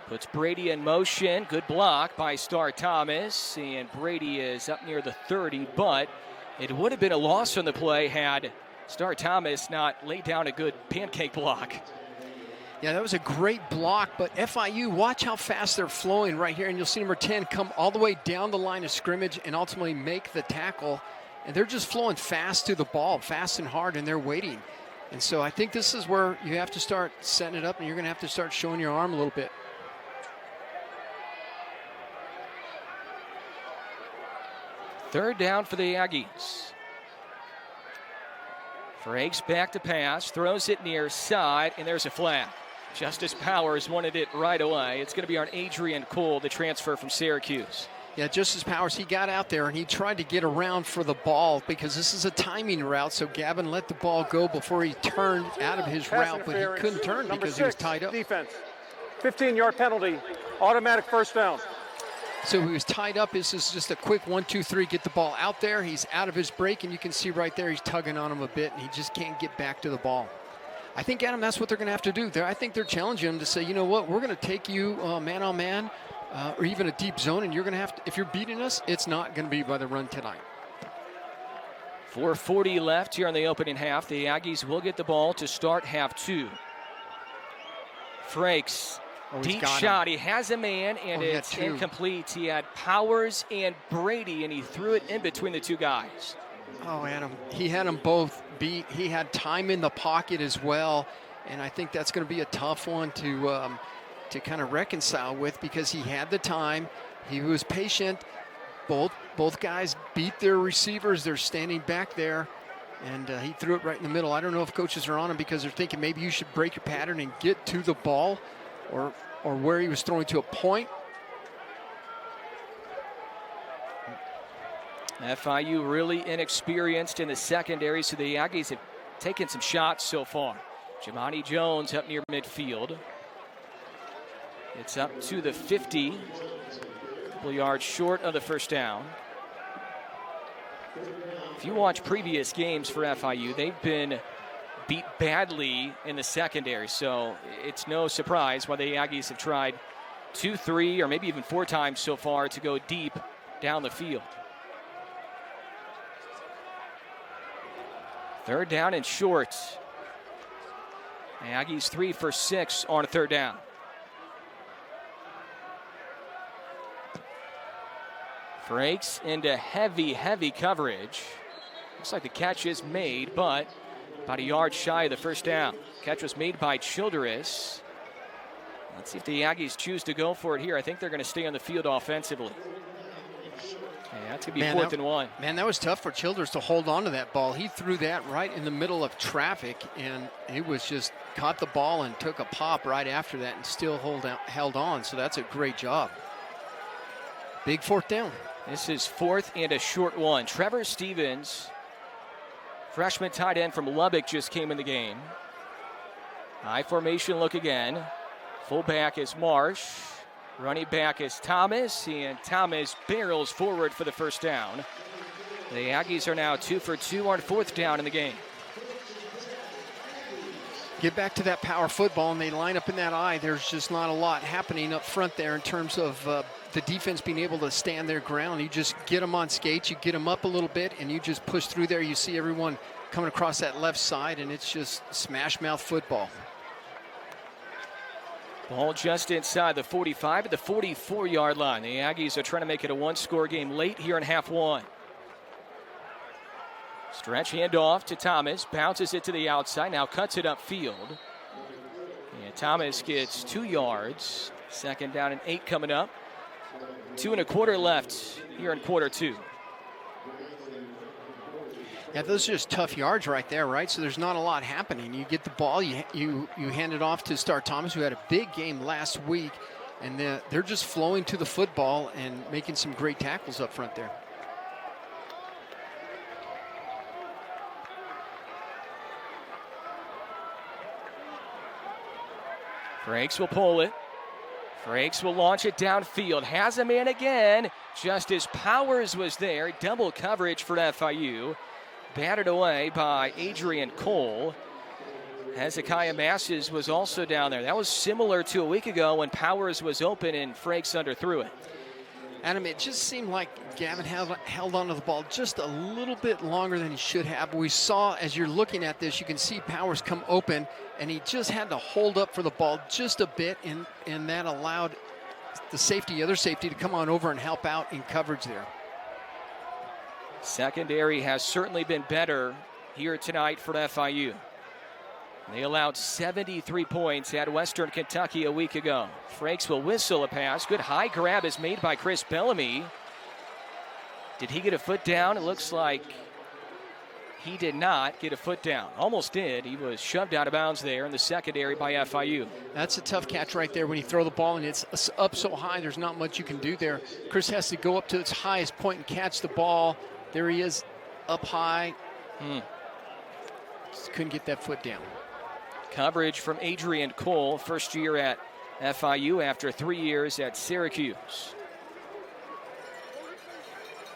Puts Brady in motion. Good block by Star Thomas. And Brady is up near the 30, but it would have been a loss on the play had Star Thomas not laid down a good pancake block. Yeah, that was a great block, but FIU, watch how fast they're flowing right here. And you'll see number 10 come all the way down the line of scrimmage and ultimately make the tackle. And they're just flowing fast to the ball, fast and hard, and they're waiting. And so I think this is where you have to start setting it up, and you're going to have to start showing your arm a little bit. Third down for the Aggies. Frakes back to pass, throws it near side, and there's a flag. Justice Powers wanted it right away. It's going to be on Adrian Cole, the transfer from Syracuse. Yeah, Justice Powers, he got out there and he tried to get around for the ball because this is a timing route. So Gavin let the ball go before he turned out of his route, but he couldn't turn because he was tied up. Defense. 15-yard penalty, automatic first down. So he was tied up. This is just a quick 1, 2, 3, get the ball out there. He's out of his break, and you can see right there he's tugging on him a bit, and he just can't get back to the ball. I think, Adam, that's what they're going to have to do. I think they're challenging him to say, you know what, we're going to take you man-on-man or even a deep zone, and you're going to have to, if you're beating us, it's not going to be by the run tonight. 4:40 left here in the opening half. The Aggies will get the ball to start half 2. Frakes. Deep shot. He has a man, and it's incomplete. He had Powers and Brady, and he threw it in between the 2 guys. Oh, Adam, he had them both beat. He had time in the pocket as well, and I think that's going to be a tough one to kind of reconcile with because he had the time. He was patient. Both guys beat their receivers. They're standing back there, and he threw it right in the middle. I don't know if coaches are on him because they're thinking maybe you should break your pattern and get to the ball, or where he was throwing to a point. FIU really inexperienced in the secondary, so the Aggies have taken some shots so far. Jamani Jones up near midfield. It's up to the 50. A couple yards short of the first down. If you watch previous games for FIU, they've been beat badly in the secondary, so it's no surprise why the Aggies have tried 2, 3, or maybe even 4 times so far to go deep down the field. Third down and short. Aggies 3 for 6 on a third down. Breaks into heavy coverage. Looks like the catch is made, but about a yard shy of the first down. Catch was made by Childress. Let's see if the Aggies choose to go for it here. I think they're going to stay on the field offensively. Yeah, that's going to be fourth and 1. Man, that was tough for Childress to hold on to that ball. He threw that right in the middle of traffic, and it was just caught the ball and took a pop right after that and still held on. So that's a great job. Big fourth down. This is fourth and a short one. Trevor Stevens, freshman tight end from Lubbock, just came in the game. High formation look again. Fullback is Marsh. Running back is Thomas, and Thomas barrels forward for the first down. The Aggies are now 2 for 2 on fourth down in the game. Get back to that power football, and they line up in that eye. There's just not a lot happening up front there in terms of the defense being able to stand their ground. You just get them on skates, you get them up a little bit, and you just push through there. You see everyone coming across that left side, and it's just smash mouth football. Ball just inside the 45 at the 44-yard line. The Aggies are trying to make it a one-score game late here in half one. Stretch handoff to Thomas, bounces it to the outside, now cuts it upfield. And Thomas gets 2 yards. Second down and 8 coming up. 2 1/4 left here in quarter 2. Yeah, those are just tough yards right there, right? So there's not a lot happening. You get the ball, you hand it off to Star Thomas, who had a big game last week, and they're just flowing to the football and making some great tackles up front there. Franks will pull it. Franks will launch it downfield. Has a man again. Just as Powers was there. Double coverage for FIU. Batted away by Adrian Cole. Hezekiah Masses was also down there. That was similar to a week ago when Powers was open and Franks underthrew it. Adam, it just seemed like Gavin held onto the ball just a little bit longer than he should have. We saw, as you're looking at this, you can see Powers come open, and he just had to hold up for the ball just a bit, and that allowed the other safety, to come on over and help out in coverage there. Secondary has certainly been better here tonight for FIU. They allowed 73 points at Western Kentucky a week ago. Franks will whistle a pass. Good high grab is made by Chris Bellamy. Did he get a foot down? It looks like he did not get a foot down. Almost did. He was shoved out of bounds there in the secondary by FIU. That's a tough catch right there when you throw the ball and it's up so high. There's not much you can do there. Chris has to go up to its highest point and catch the ball. There he is, up high. Just couldn't get that foot down. Coverage from Adrian Cole, first year at FIU after 3 years at Syracuse.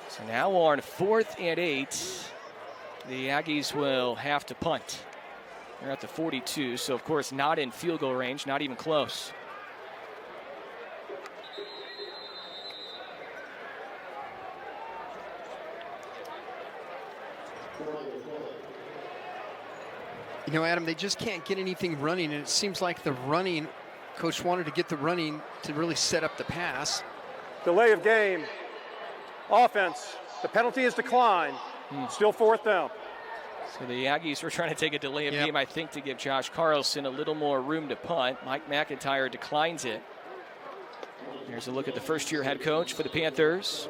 So now on 4th and 8, the Aggies will have to punt. They're at the 42, so of course not in field goal range, not even close. You know, Adam, they just can't get anything running, and it seems like the running, Coach wanted to get the running to really set up the pass. Delay of game. Offense. The penalty is declined. Still 4th down. So the Aggies were trying to take a delay of game, I think, to give Josh Carlson a little more room to punt. Mike McIntyre declines it. Here's a look at the first-year head coach for the Panthers.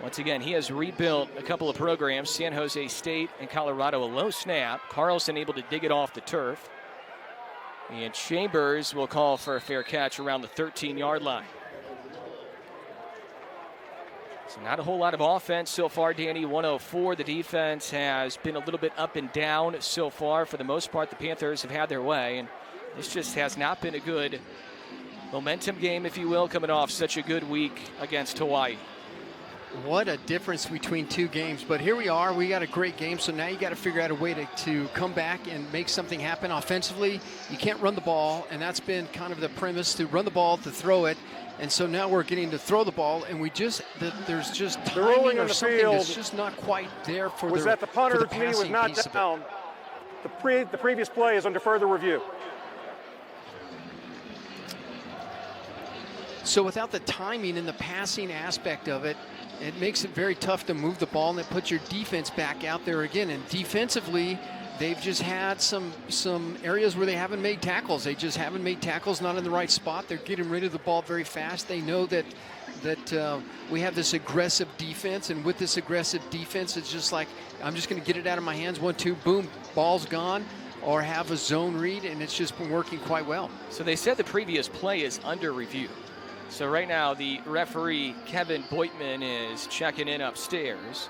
Once again, he has rebuilt a couple of programs, San Jose State and Colorado. A low snap. Carlson able to dig it off the turf. And Chambers will call for a fair catch around the 13-yard line. So not a whole lot of offense so far, Danny. 104. The defense has been a little bit up and down so far. For the most part, the Panthers have had their way. And this just has not been a good momentum game, if you will, coming off such a good week against Hawaii. What a difference between 2 games. But here we are. We got a great game. So now you got to figure out a way to come back and make something happen offensively. You can't run the ball, and that's been kind of the premise, to run the ball, to throw it. And so now we're getting to throw the ball, and there's just timing or something that's just not quite there for was that the punter's knee was not down. The previous play is under further review. So without the timing and the passing aspect of it, it makes it very tough to move the ball, and it puts your defense back out there again. And defensively, they've just had some areas where they haven't made tackles. They just haven't made tackles, not in the right spot. They're getting rid of the ball very fast. They know that we have this aggressive defense, and with this aggressive defense, it's just like, I'm just going to get it out of my hands. 1, 2, boom, ball's gone. Or have a zone read, and it's just been working quite well. So they said the previous play is under review. So right now, the referee, Kevin Boitman, is checking in upstairs.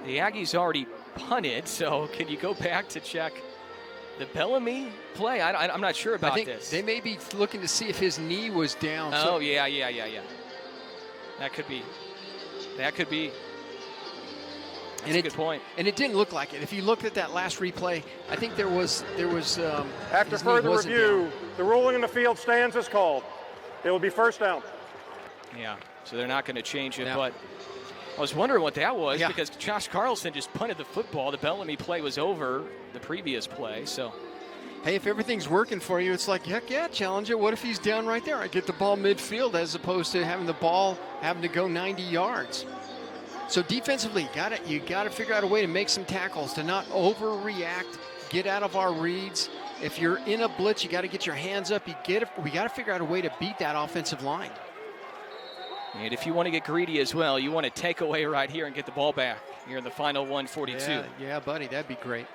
The Aggies already punted, so can you go back to check the Bellamy play? I'm not sure about this. They may be looking to see if his knee was down. Oh, yeah. That could be. That's a good point. And it didn't look like it. If you looked at that last replay, I think there was after further review, the ruling in the field stands as called. It will be first down. Yeah, so they're not going to change it, no. But I was wondering what that was because Josh Carlson just punted the football. The Bellamy play was over the previous play, so. Hey, if everything's working for you, it's like, heck yeah, challenge it. What if he's down right there? I get the ball midfield as opposed to having the ball having to go 90 yards. So defensively, you got to figure out a way to make some tackles, to not overreact, get out of our reads. If you're in a blitz, you got to get your hands up. We got to figure out a way to beat that offensive line. And if you want to get greedy as well, you want to take away right here and get the ball back here in the final 142. Yeah, buddy, that'd be great.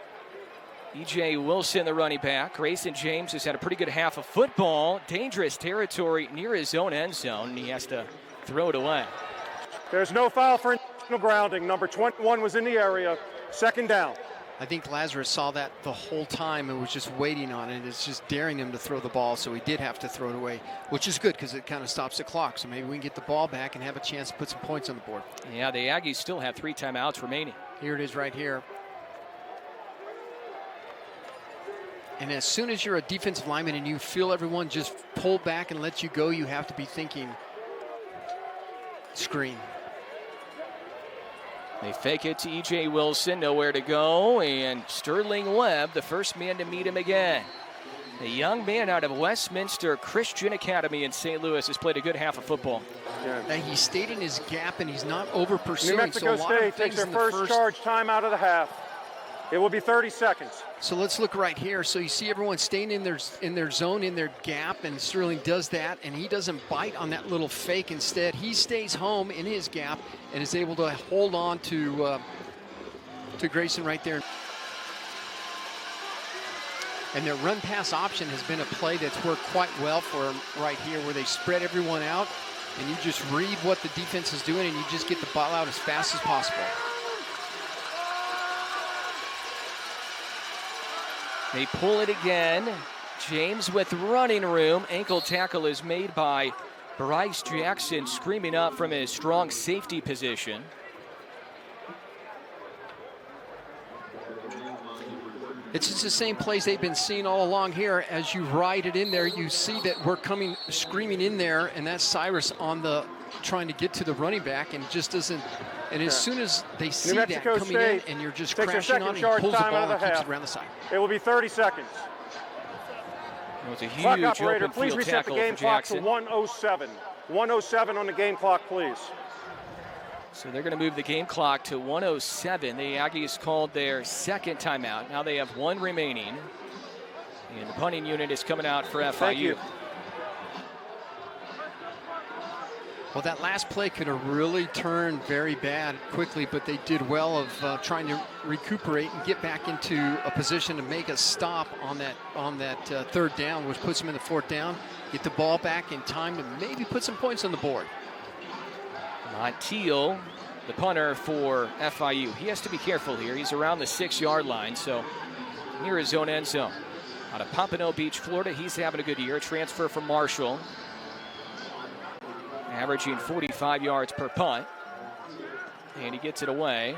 E.J. Wilson, the running back. Grayson James has had a pretty good half of football. Dangerous territory near his own end zone, and he has to throw it away. There's no foul for intentional grounding. Number 21 was in the area. Second down. I think Lazarus saw that the whole time and was just waiting on it. It's just daring him to throw the ball, so he did have to throw it away, which is good because it kind of stops the clock. So maybe we can get the ball back and have a chance to put some points on the board. Yeah, the Aggies still have 3 timeouts remaining. Here it is right here. And as soon as you're a defensive lineman and you feel everyone just pull back and let you go, you have to be thinking screen. They fake it to E.J. Wilson, nowhere to go, and Sterling Webb, the first man to meet him again. The young man out of Westminster Christian Academy in St. Louis has played a good half of football. And he stayed in his gap, and he's not over pursuing. New Mexico State takes their first charge time out of the half. It will be 30 seconds. So let's look right here. So you see everyone staying in their zone, in their gap, and Sterling does that, and he doesn't bite on that little fake. Instead, he stays home in his gap and is able to hold on to Grayson right there. And their run-pass option has been a play that's worked quite well for him right here, where they spread everyone out, and you just read what the defense is doing, and you just get the ball out as fast as possible. They pull it again. James with running room. Ankle tackle is made by Bryce Jackson, screaming up from his strong safety position. It's just the same plays they've been seeing all along here. As you ride it in there, you see that we're coming screaming in there, and that's Cyrus on the trying to get to the running back, and just doesn't. And as soon as they see that coming in, and you're just crashing on, he pulls the ball and keeps it around the side. It will be 30 seconds. It was a huge clock operator, open please field reset the tackle game for clock to Jackson. 1:07. 1:07 on the game clock, please. So they're going to move the game clock to 1:07. The Aggies called their second timeout. Now they have 1 remaining. And the punting unit is coming out for FIU. Thank you. Well, that last play could have really turned very bad quickly, but they did well of trying to recuperate and get back into a position to make a stop on that third down, which puts them in the 4th down. Get the ball back in time to maybe put some points on the board. Montiel, the punter for FIU. He has to be careful here. He's around the 6-yard line, so near his own end zone. Out of Pompano Beach, Florida, he's having a good year. Transfer from Marshall. Averaging 45 yards per punt. and he gets it away.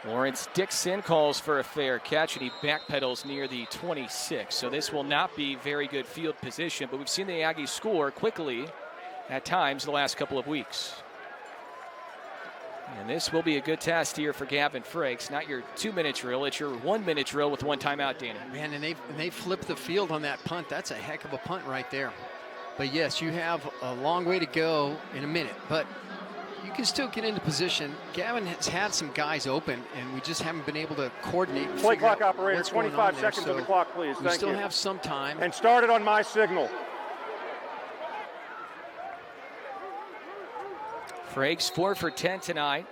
Lawrence Dixon calls for a fair catch, and he backpedals near the 26. So this will not be very good field position, but we've seen the Aggies score quickly at times the last couple of weeks. And this will be a good test here for Gavin Frakes. Not your 2-minute drill, it's your 1-minute drill with 1 timeout, Danny. Man, and they flipped the field on that punt. That's a heck of a punt right there. But yes, you have a long way to go in a minute, but you can still get into position. Gavin has had some guys open, and we just haven't been able to coordinate. Play clock operator, 25 seconds on the clock, please. We still have some time. And start it on my signal. Frakes 4 for 10 tonight.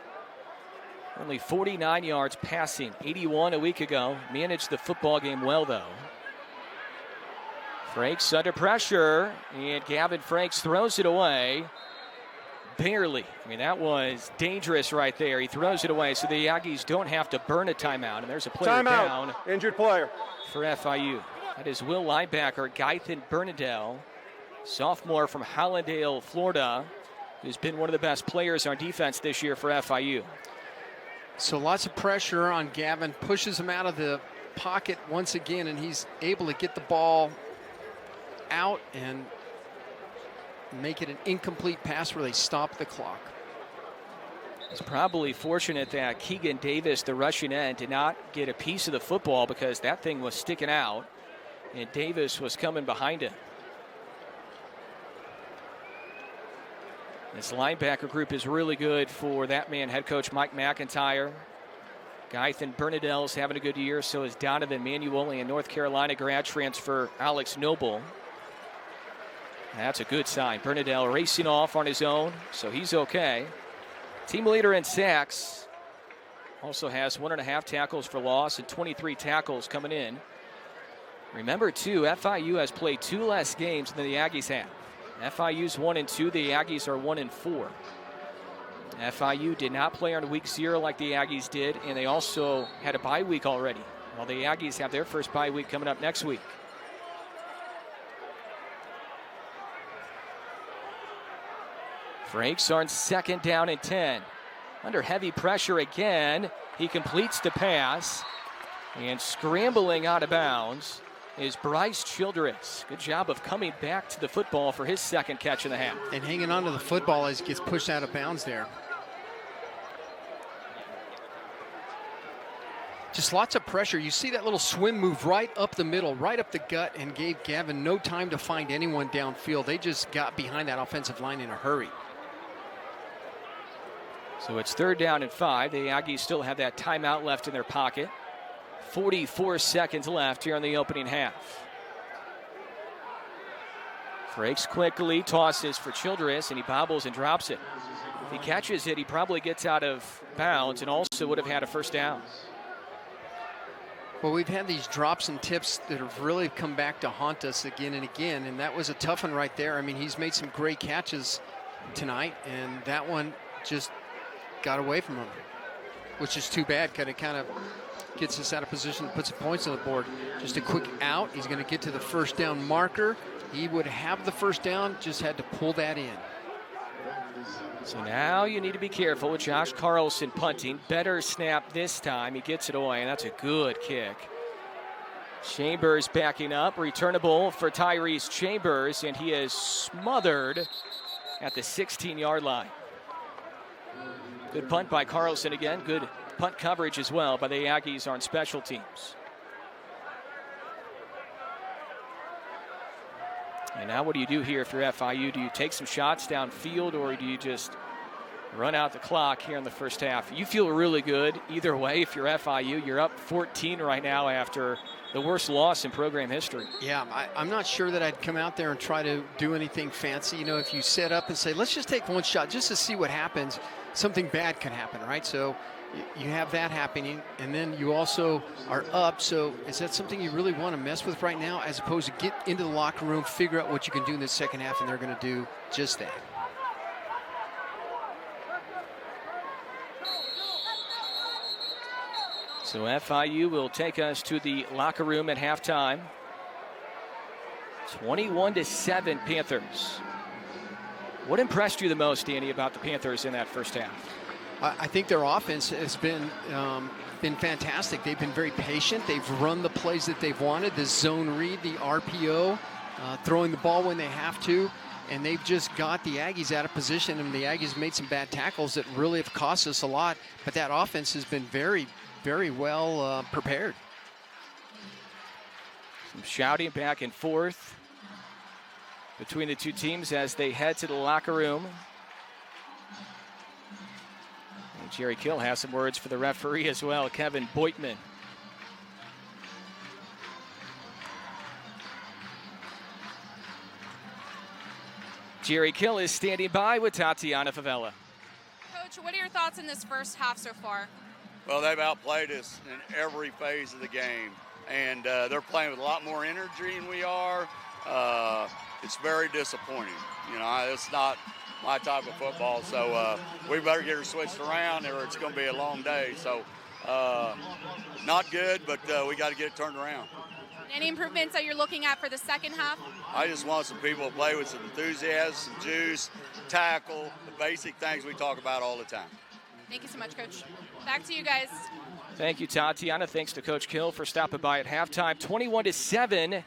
Only 49 yards passing, 81 a week ago. Managed the football game well, though. Frakes under pressure, and Gavin Frakes throws it away. Barely. I mean, that was dangerous right there. He throws it away, so the Aggies don't have to burn a timeout. And there's a player down. Injured player. For FIU. That is Will linebacker Gythan Bernadelle, sophomore from Hollandale, Florida, who's been one of the best players on defense this year for FIU. So lots of pressure on Gavin, pushes him out of the pocket once again, and he's able to get the ball out and make it an incomplete pass where they stop the clock. It's probably fortunate that Keegan Davis, the rushing end, did not get a piece of the football because that thing was sticking out, and Davis was coming behind him. This linebacker group is really good for that man, head coach Mike McIntyre. Gythan Bernadelle's having a good year, so is Donovan Manuoli, and North Carolina grad transfer Alex Noble. That's a good sign. Bernadelle racing off on his own, so he's okay. Team leader in sacks. Also has 1.5 tackles for loss and 23 tackles coming in. Remember, too, FIU has played 2 less games than the Aggies have. FIU's 1-2, the Aggies are 1-4. FIU did not play on week 0 like the Aggies did, and they also had a bye week already. While the Aggies have their first bye week coming up next week. Frakes on 2nd down and 10. Under heavy pressure again. He completes the pass. And scrambling out of bounds is Bryce Childress. Good job of coming back to the football for his 2nd catch in the half. And hanging on to the football as he gets pushed out of bounds there. Just lots of pressure. You see that little swim move right up the middle, right up the gut, and gave Gavin no time to find anyone downfield. They just got behind that offensive line in a hurry. So it's 3rd down and 5. The Aggies still have that timeout left in their pocket. 44 seconds left here in the opening half. Frakes quickly tosses for Childress, and he bobbles and drops it. If he catches it, he probably gets out of bounds and also would have had a 1st down. Well, we've had these drops and tips that have really come back to haunt us again and again, and that was a tough one right there. I mean, he's made some great catches tonight, and that one just got away from him, which is too bad because it kind of gets us out of position and puts some points on the board. Just a quick out. He's going to get to the 1st down marker. He would have the 1st down, just had to pull that in. So now you need to be careful with Josh Carlson punting. Better snap this time. He gets it away, and that's a good kick. Chambers backing up. Returnable for Tyrese Chambers, and he is smothered at the 16-yard line. Good punt by Carlson again. Good punt coverage as well by the Aggies on special teams. And now what do you do here if you're FIU? Do you take some shots downfield, or do you just run out the clock here in the first half? You feel really good either way. If you're FIU, you're up 14 right now after the worst loss in program history. Yeah, I'm not sure that I'd come out there and try to do anything fancy. You know, if you set up and say, let's just take one shot just to see what happens, something bad can happen, right? So you have that happening, and then you also are up. So is that something you really want to mess with right now, as opposed to get into the locker room, figure out what you can do in the second half, and they're going to do just that. So FIU will take us to the locker room at halftime. 21-7 Panthers. What impressed you the most, Danny, about the Panthers in that first half? I think their offense has been fantastic. They've been very patient. They've run the plays that they've wanted, the zone read, the RPO, throwing the ball when they have to, and they've just got the Aggies out of position, and the Aggies made some bad tackles that really have cost us a lot, but that offense has been very, very well prepared. Some shouting back and forth between the two teams as they head to the locker room. And Jerry Kill has some words for the referee as well, Kevin Boitman. Jerry Kill is standing by with Tatiana Favela. Coach, what are your thoughts in this first half so far? Well, they've outplayed us in every phase of the game, and they're playing with a lot more energy than we are. It's very disappointing. You know, it's not my type of football, so we better get her switched around or it's going to be a long day. So not good, but we got to get it turned around. Any improvements that you're looking at for the second half? I just want some people to play with some enthusiasm, some juice, tackle, the basic things we talk about all the time. Thank you so much, Coach. Back to you guys. Thank you, Tatiana. Thanks to Coach Kill for stopping by at halftime. 21-7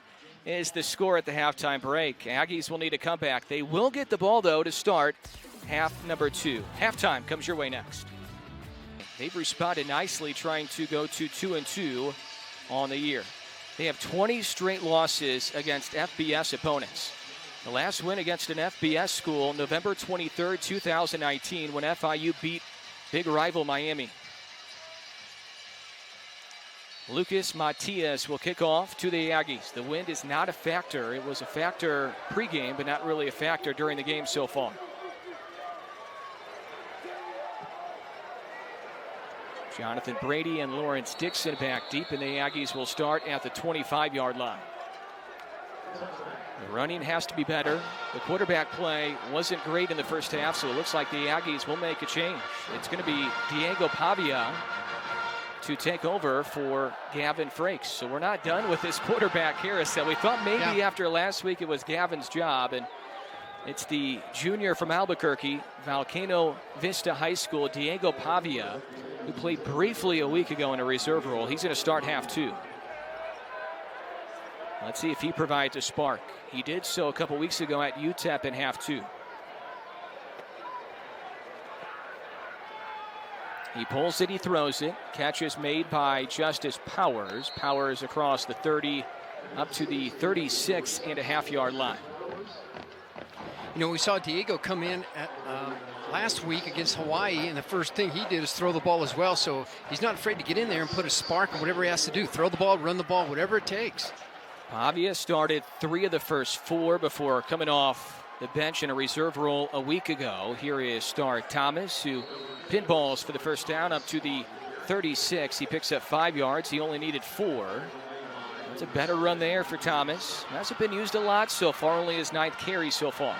is the score at the halftime break. Aggies will need a comeback. They will get the ball, though, to start half number 2. Halftime comes your way next. They've responded nicely, trying to go to 2-2 on the year. They have 20 straight losses against FBS opponents. The last win against an FBS school, November 23rd, 2019, when FIU beat big rival Miami. Lucas Matias will kick off to the Aggies. The wind is not a factor. It was a factor pregame, but not really a factor during the game so far. Jonathan Brady and Lawrence Dixon back deep, and the Aggies will start at the 25-yard line. The running has to be better. The quarterback play wasn't great in the first half, so it looks like the Aggies will make a change. It's going to be Diego Pavia to take over for Gavin Frakes. So we're not done with this quarterback carousel. We thought maybe after last week it was Gavin's job, and it's the junior from Albuquerque, Volcano Vista High School, Diego Pavia, who played briefly a week ago in a reserve role. He's going to start half 2. Let's see if he provides a spark. He did so a couple weeks ago at UTEP in half 2. He pulls it, he throws it. Catch is made by Justice Powers. Powers across the 30 up to the 36.5-yard line. You know, we saw Diego come in at, last week against Hawaii, and the first thing he did is throw the ball as well. So he's not afraid to get in there and put a spark or whatever he has to do. Throw the ball, run the ball, whatever it takes. Pavia started 3 of the first 4 before coming off the bench in a reserve role a week ago. Here is Star Thomas, who pinballs for the first down up to the 36. He picks up 5 yards. He only needed 4. That's a better run there for Thomas. Hasn't been used a lot so far, only his 9th carry so far.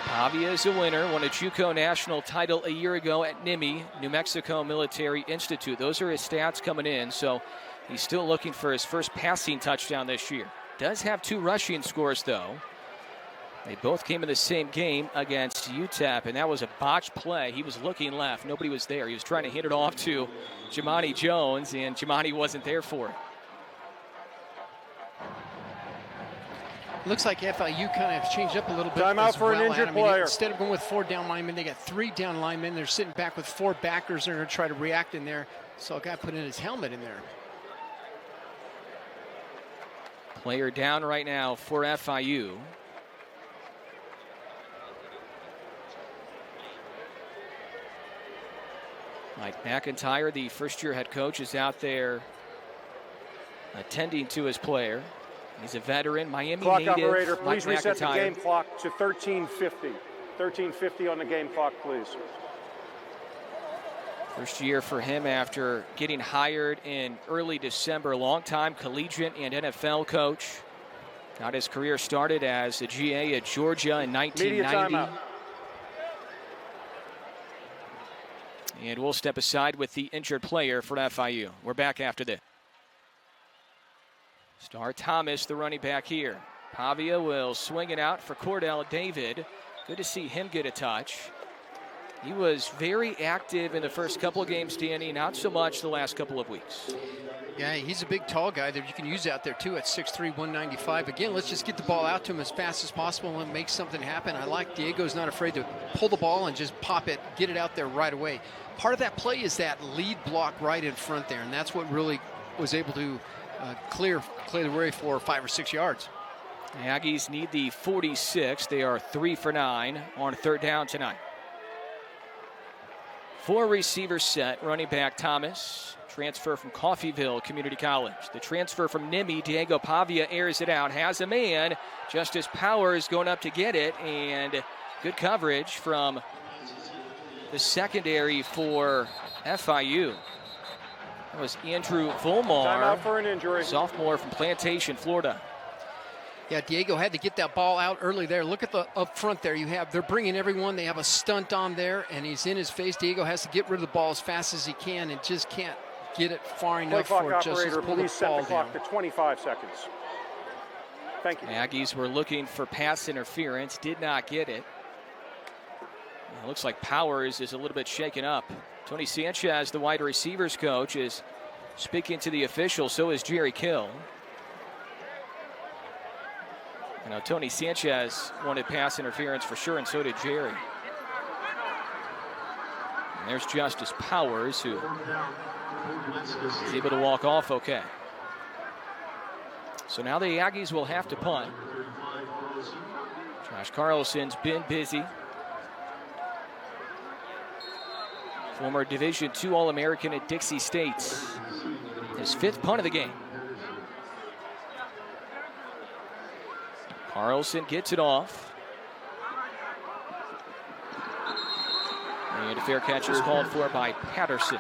Pavia is a winner, won a JUCO national title a year ago at NIMI, New Mexico Military Institute. Those are his stats coming in, so he's still looking for his first passing touchdown this year. Does have 2 rushing scores, though. They both came in the same game against UTEP, and that was a botched play. He was looking left. Nobody was there. He was trying to hit it off to Jamani Jones, and Jamani wasn't there for it. Looks like FIU kind of changed up a little bit. Timeout for an injured player. Instead of going with 4 down linemen, they got 3 down linemen. They're sitting back with 4 backers. They're going to try to react in there. So a guy put in his helmet in there. Player down right now for FIU. Mike McIntyre, the first-year head coach, is out there attending to his player. He's a veteran, Miami clock native. Operator, please Mike reset McIntyre. the game clock to 13:50. 13:50 on the game clock, please. First year for him after getting hired in early December. Longtime collegiate and NFL coach. Got his career started as a GA at Georgia in 1990. Media timeout. And we'll step aside with the injured player for FIU. We're back after this. Star Thomas, the running back here. Pavia will swing it out for Cordell David. Good to see him get a touch. He was very active in the first couple of games, Danny, not so much the last couple of weeks. Yeah, he's a big, tall guy that you can use out there, too, at 6'3", 195. Again, let's just get the ball out to him as fast as possible and make something happen. I like Diego's not afraid to pull the ball and just pop it, get it out there right away. Part of that play is that lead block right in front there, and that's what really was able to clear the way for 5 or 6 yards. The Aggies need the 46. They are 3 for 9 on 3rd down tonight. 4 receivers set. Running back Thomas, transfer from Coffeyville Community College. The transfer from Nimi, Diego Pavia, airs it out, has a man. Justice Powers going up to get it, and good coverage from the secondary for FIU. That was Andrew Volmar, Timeout for an injury. sophomore from Plantation, Florida. Yeah, Diego had to get that ball out early there. Look at the up front there. They're bringing everyone. They have a stunt on there, and he's in his face. Diego has to get rid of the ball as fast as he can and just can't get it far enough for Justice to pull the please set ball the clock down. to 25 seconds. Thank you. Aggies were looking for pass interference, did not get it. It looks like Powers is a little bit shaken up. Tony Sanchez, the wide receivers coach, is speaking to the officials. So is Jerry Kill. You know, Tony Sanchez wanted pass interference for sure, and so did Jerry. And there's Justice Powers, who is able to walk off okay. So now the Aggies will have to punt. Josh Carlson's been busy. Former Division II All-American at Dixie State. His 5th punt of the game. Carlson gets it off. And a fair catch is called for by Patterson.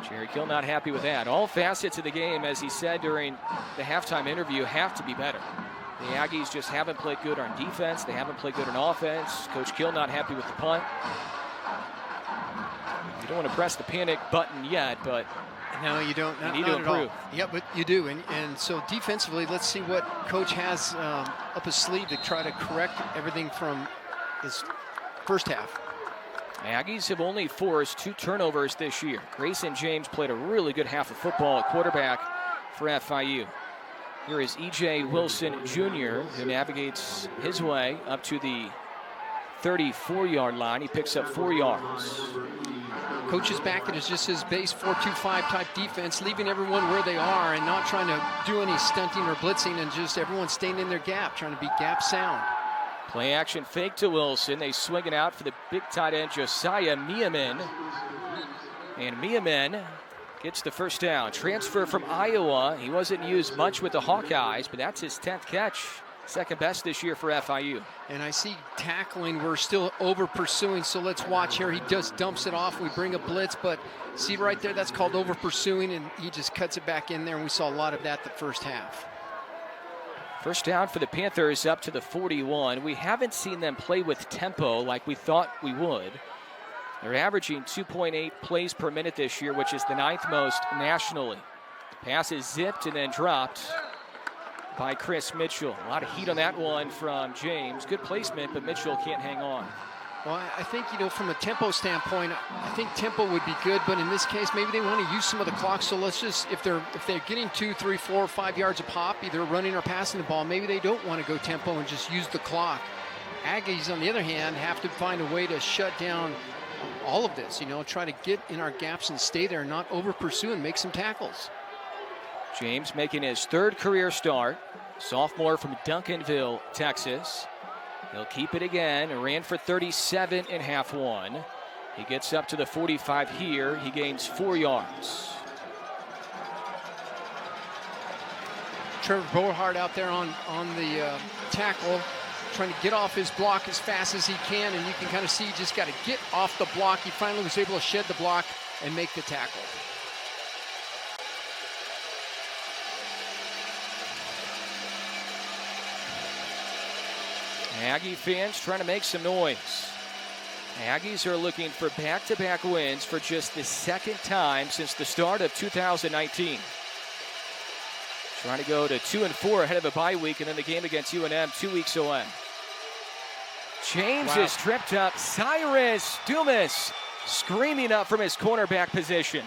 Jerry Kill not happy with that. All facets of the game, as he said during the halftime interview, have to be better. The Aggies just haven't played good on defense. They haven't played good on offense. Coach Kill not happy with the punt. You don't want to press the panic button yet, but no, you don't. You need to improve. Yeah, but you do. And so defensively, let's see what Coach has up his sleeve to try to correct everything from his first half. Aggies have only forced 2 turnovers this year. Grayson James played a really good half of football at quarterback for FIU. Here is E.J. Wilson Jr., who navigates his way up to the 34-yard line. He picks up 4 yards. Coach's back. It is just his base 4-2-5 type defense, leaving everyone where they are and not trying to do any stunting or blitzing, and just everyone staying in their gap, trying to be gap sound. Play action fake to Wilson. They swing it out for the big tight end, Josiah Miamin. And Miamin gets the first down. Transfer from Iowa. He wasn't used much with the Hawkeyes, but that's his 10th catch. Second best this year for FIU. And I see tackling. We're still over pursuing, so let's watch here. He just dumps it off. We bring a blitz, but see right there, that's called over pursuing, and he just cuts it back in there, and we saw a lot of that the first half. First down for the Panthers up to the 41. We haven't seen them play with tempo like we thought we would. They're averaging 2.8 plays per minute this year, which is the 9th most nationally. The pass is zipped and then dropped by Chris Mitchell. A lot of heat on that one from James. Good placement, but Mitchell can't hang on. Well, I think, from a tempo standpoint, I think tempo would be good, but in this case, maybe they want to use some of the clock. So let's just, if they're getting 2, 3, 4, 5 yards a pop, either running or passing the ball, maybe they don't want to go tempo and just use the clock. Aggies, on the other hand, have to find a way to shut down all of this, try to get in our gaps and stay there, not over pursue and make some tackles. James making his 3rd career start. Sophomore from Duncanville, Texas. He'll keep it again. Ran for 37 in half one. He gets up to the 45 here. He gains 4 yards. Trevor Beauhart out there on the tackle, trying to get off his block as fast as he can, and you can kind of see he just got to get off the block. He finally was able to shed the block and make the tackle. Aggie fans trying to make some noise. Aggies are looking for back-to-back wins for just the 2nd time since the start of 2019. Trying to go to 2-4 ahead of a bye week, and then the game against UNM 2 weeks away. James is tripped up. Cyrus Dumas screaming up from his cornerback position.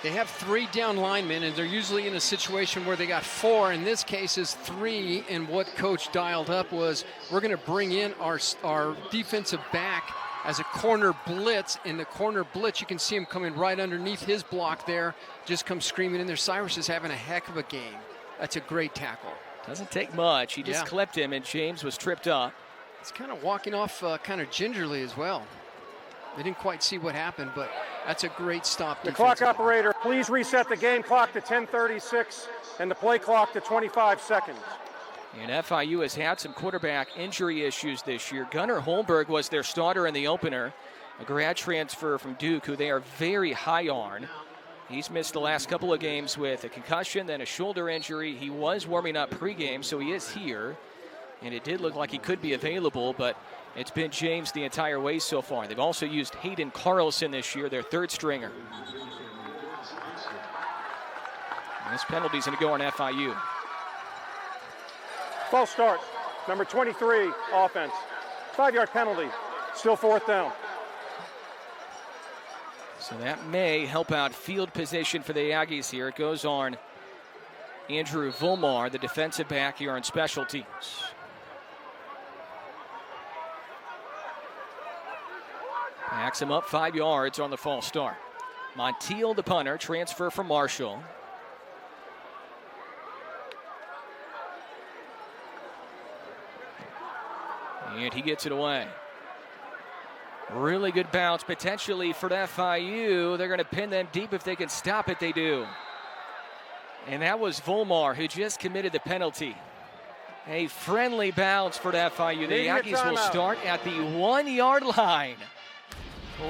They have 3 down linemen, and they're usually in a situation where they got 4. In this case, is 3. And what coach dialed up was, we're going to bring in our defensive back as a corner blitz. In the corner blitz, you can see him coming right underneath his block there. Just come screaming in there. Cyrus is having a heck of a game. That's a great tackle. Doesn't take much. He just clipped him, and James was tripped up. He's kind of walking off kind of gingerly as well. They didn't quite see what happened, but that's a great stop. The clock operator, please reset the game clock to 10:36 and the play clock to 25 seconds. And FIU has had some quarterback injury issues this year. Gunnar Holmberg was their starter in the opener, a grad transfer from Duke, who they are very high on. He's missed the last couple of games with a concussion, then a shoulder injury. He was warming up pregame, so he is here. And it did look like he could be available, but it's been James the entire way so far. They've also used Hayden Carlson this year, their third stringer. And this penalty's going to go on FIU. False start. Number 23, offense. 5-yard penalty. Still 4th down. So that may help out field position for the Aggies here. It goes on Andrew Volmar, the defensive back here on special teams. Backs him up 5 yards on the false start. Montiel, the punter, transfer from Marshall. And he gets it away. Really good bounce potentially for FIU. They're going to pin them deep. If they can stop it, they do. And that was Volmar who just committed the penalty. A friendly bounce for FIU. The Aggies will start at the 1-yard line.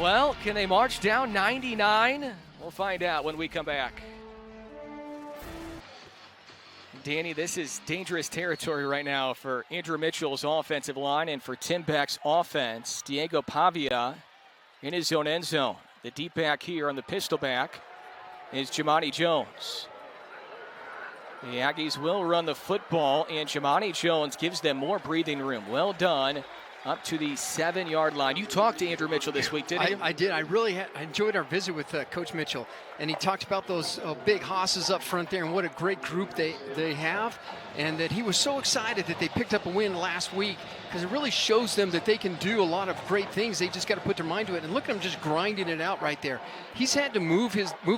Well, can they march down 99? We'll find out when we come back. Danny, this is dangerous territory right now for Andrew Mitchell's offensive line and for Tim Beck's offense. Diego Pavia in his own end zone. The deep back here on the pistol back is Jamani Jones. The Aggies will run the football, and Jamani Jones gives them more breathing room. Well done. Up to the 7-yard line. You talked to Andrew Mitchell this week, didn't you? I did. I really I enjoyed our visit with Coach Mitchell, and he talked about those big hosses up front there and what a great group they have, and that he was so excited that they picked up a win last week because it really shows them that they can do a lot of great things. They just got to put their mind to it, and look at him just grinding it out right there. He's had to move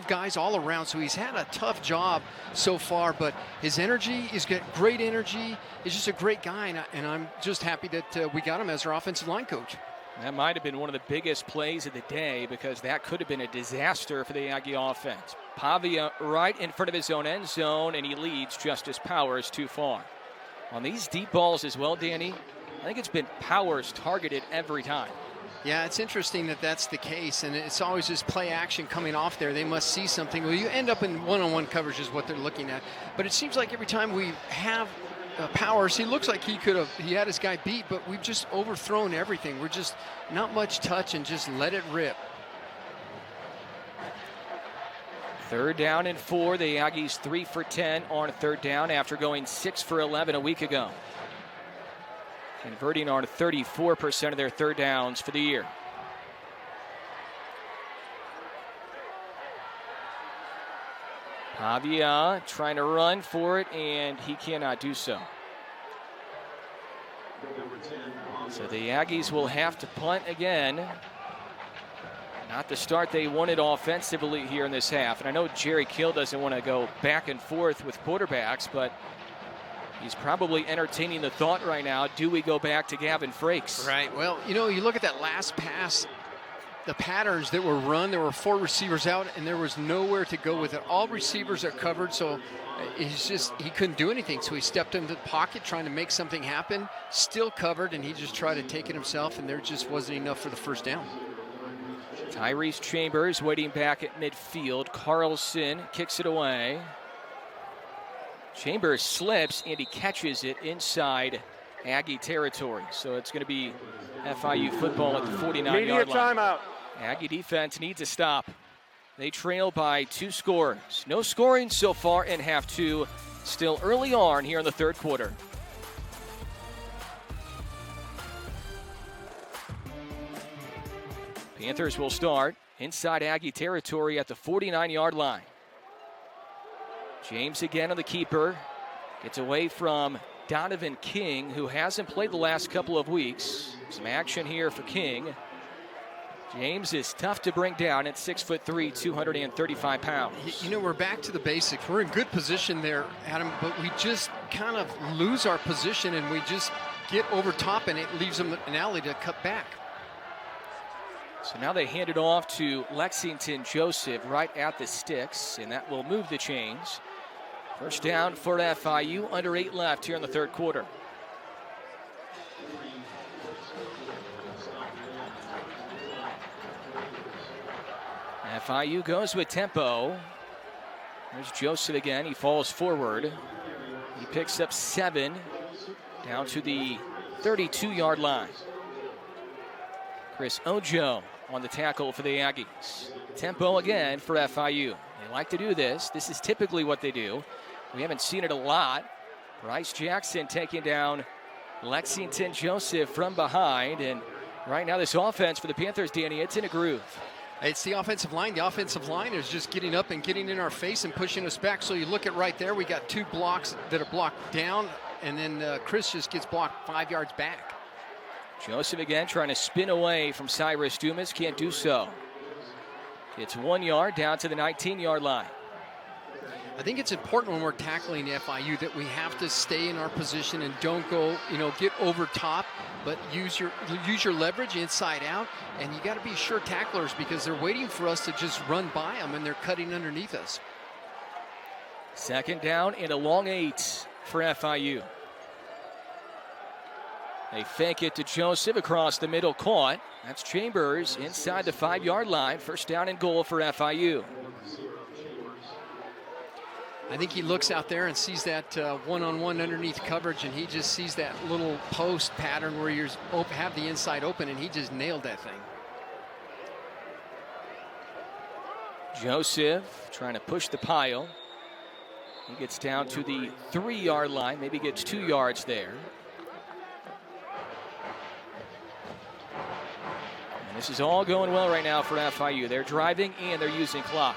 guys all around, so he's had a tough job so far, but his energy is great energy. He's just a great guy, and I'm just happy that we got him as our offensive line coach. That might have been one of the biggest plays of the day because that could have been a disaster for the Aggie offense. Pavia right in front of his own end zone, and he leads Justice Powers too far. On these deep balls as well, Danny, I think it's been Powers targeted every time. Yeah, it's interesting that that's the case, and it's always just play action coming off there. They must see something. Well, you end up in one-on-one coverage is what they're looking at. But it seems like every time we have Powers, he looks like he had his guy beat, but we've just overthrown everything. We're just not much touch and just let it rip. 3rd down and 4. The Aggies 3 for 10 on 3rd down after going 6 for 11 a week ago. Converting on 34% of their 3rd downs for the year. Pavia trying to run for it, and he cannot do so. So the Aggies will have to punt again. Not the start they wanted offensively here in this half. And I know Jerry Kill doesn't want to go back and forth with quarterbacks, but he's probably entertaining the thought right now, do we go back to Gavin Frakes? Right. Well, you look at that last pass, the patterns that were run, there were 4 receivers out, and there was nowhere to go with it. All receivers are covered, so he couldn't do anything. So he stepped into the pocket trying to make something happen, still covered, and he just tried to take it himself, and there just wasn't enough for the 1st down. Tyrese Chambers waiting back at midfield. Carlson kicks it away. Chambers slips, and he catches it inside Aggie territory. So it's going to be FIU football at the 49-yard line. Timeout. Aggie defense needs a stop. They trail by 2 scores. No scoring so far in half 2. Still early on here in the third quarter. Panthers will start inside Aggie territory at the 49-yard line. James again on the keeper. Gets away from Donovan King, who hasn't played the last couple of weeks. Some action here for King. James is tough to bring down at 6'3", 235 pounds. You know, we're back to the basics. We're in good position there, Adam, but we just kind of lose our position and we just get over top and it leaves them an alley to cut back. So now they hand it off to Lexington Joseph right at the sticks, and that will move the chains. First down for FIU, under 8 left here in the third quarter. FIU goes with tempo. There's Joseph again. He falls forward. He picks up 7 down to the 32-yard line. Chris Ojo on the tackle for the Aggies. Tempo again for FIU. They like to do this. This is typically what they do. We haven't seen it a lot. Bryce Jackson taking down Lexington Joseph from behind. And right now this offense for the Panthers, Danny, it's in a groove. It's the offensive line. The offensive line is just getting up and getting in our face and pushing us back. So you look at right there, we got 2 blocks that are blocked down, and then Chris just gets blocked 5 yards back. Joseph again trying to spin away from Cyrus Dumas. Can't do so. It's 1 yard down to the 19-yard line. I think it's important when we're tackling FIU that we have to stay in our position and don't go, get over top, but use your leverage inside out. And you got to be sure tacklers because they're waiting for us to just run by them and they're cutting underneath us. Second down and a long 8 for FIU. They fake it to Joseph across the middle, caught. That's Chambers inside the 5-yard line. First down and goal for FIU. I think he looks out there and sees that one-on-one underneath coverage, and he just sees that little post pattern where you have the inside open, and he just nailed that thing. Joseph trying to push the pile. He gets down to the 3-yard line, maybe gets 2 yards there. And this is all going well right now for FIU. They're driving and they're using clock.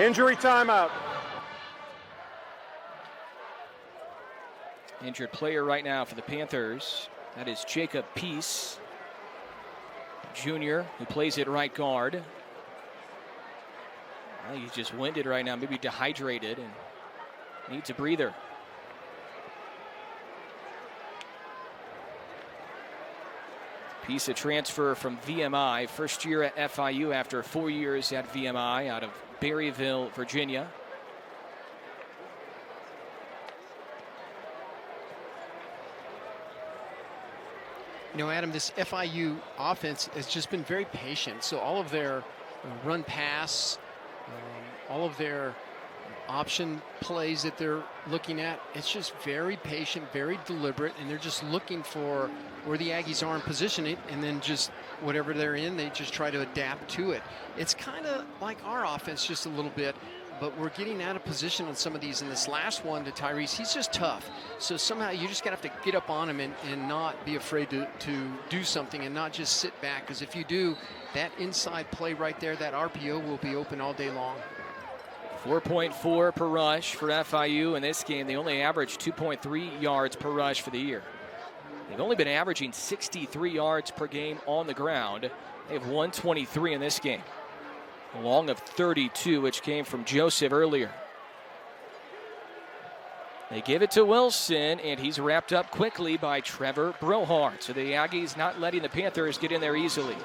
Injury timeout. Injured player right now for the Panthers. That is Jacob Peace, Jr., who plays at right guard. Well, he's just winded right now, maybe dehydrated, and needs a breather. Peace, a transfer from VMI, first year at FIU after 4 years at VMI out of Berryville, Virginia. Adam, this FIU offense has just been very patient. So all of their run pass, all of their option plays that they're looking at, it's just very patient, very deliberate, and they're just looking for where the Aggies are in positioning, and then just whatever they're in, they just try to adapt to it. It's kind of like our offense just a little bit, but we're getting out of position on some of these. And this last one to Tyrese, he's just tough. So somehow you just got to have to get up on him and not be afraid to do something and not just sit back. Because if you do, that inside play right there, that RPO will be open all day long. 4.4 per rush for FIU in this game. They only averaged 2.3 yards per rush for the year. They've only been averaging 63 yards per game on the ground. They have 123 in this game. A long of 32, which came from Joseph earlier. They give it to Wilson, and he's wrapped up quickly by Trevor Brohart. So the Aggies not letting the Panthers get in there easily.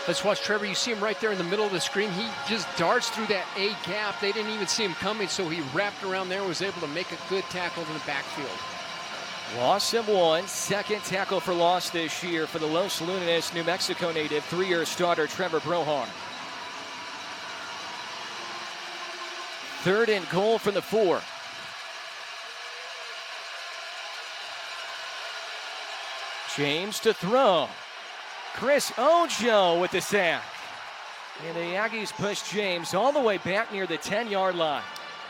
Let's watch Trevor. You see him right there in the middle of the screen. He just darts through that A gap. They didn't even see him coming, so he wrapped around there and was able to make a good tackle in the backfield. Loss of 1, second tackle for loss this year for the Los Lunas, New Mexico native, 3-year starter Trevor Brohart. Third and goal from the 4. James to throw. Chris Ojo with the sack. And the Aggies push James all the way back near the 10-yard line.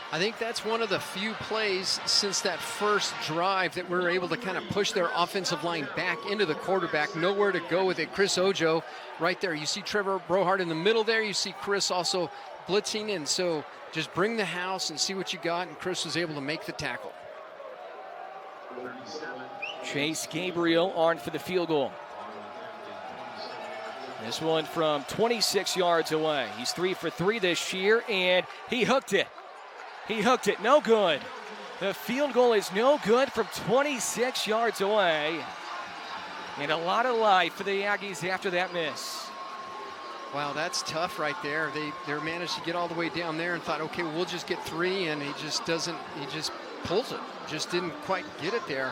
I think that's one of the few plays since that first drive that we're able to kind of push their offensive line back into the quarterback. Nowhere to go with it. Chris Ojo right there. You see Trevor Brohart in the middle there. You see Chris also blitzing. And so just bring the house and see what you got. And Chris was able to make the tackle. Chase Gabriel armed for the field goal. This one from 26 yards away. He's 3 for 3 this year, and he hooked it. He hooked it, no good. The field goal is no good from 26 yards away. And a lot of life for the Aggies after that miss. Wow, that's tough right there. They managed to get all the way down there and thought, okay, we'll just get 3, and he just pulls it. Just didn't quite get it there.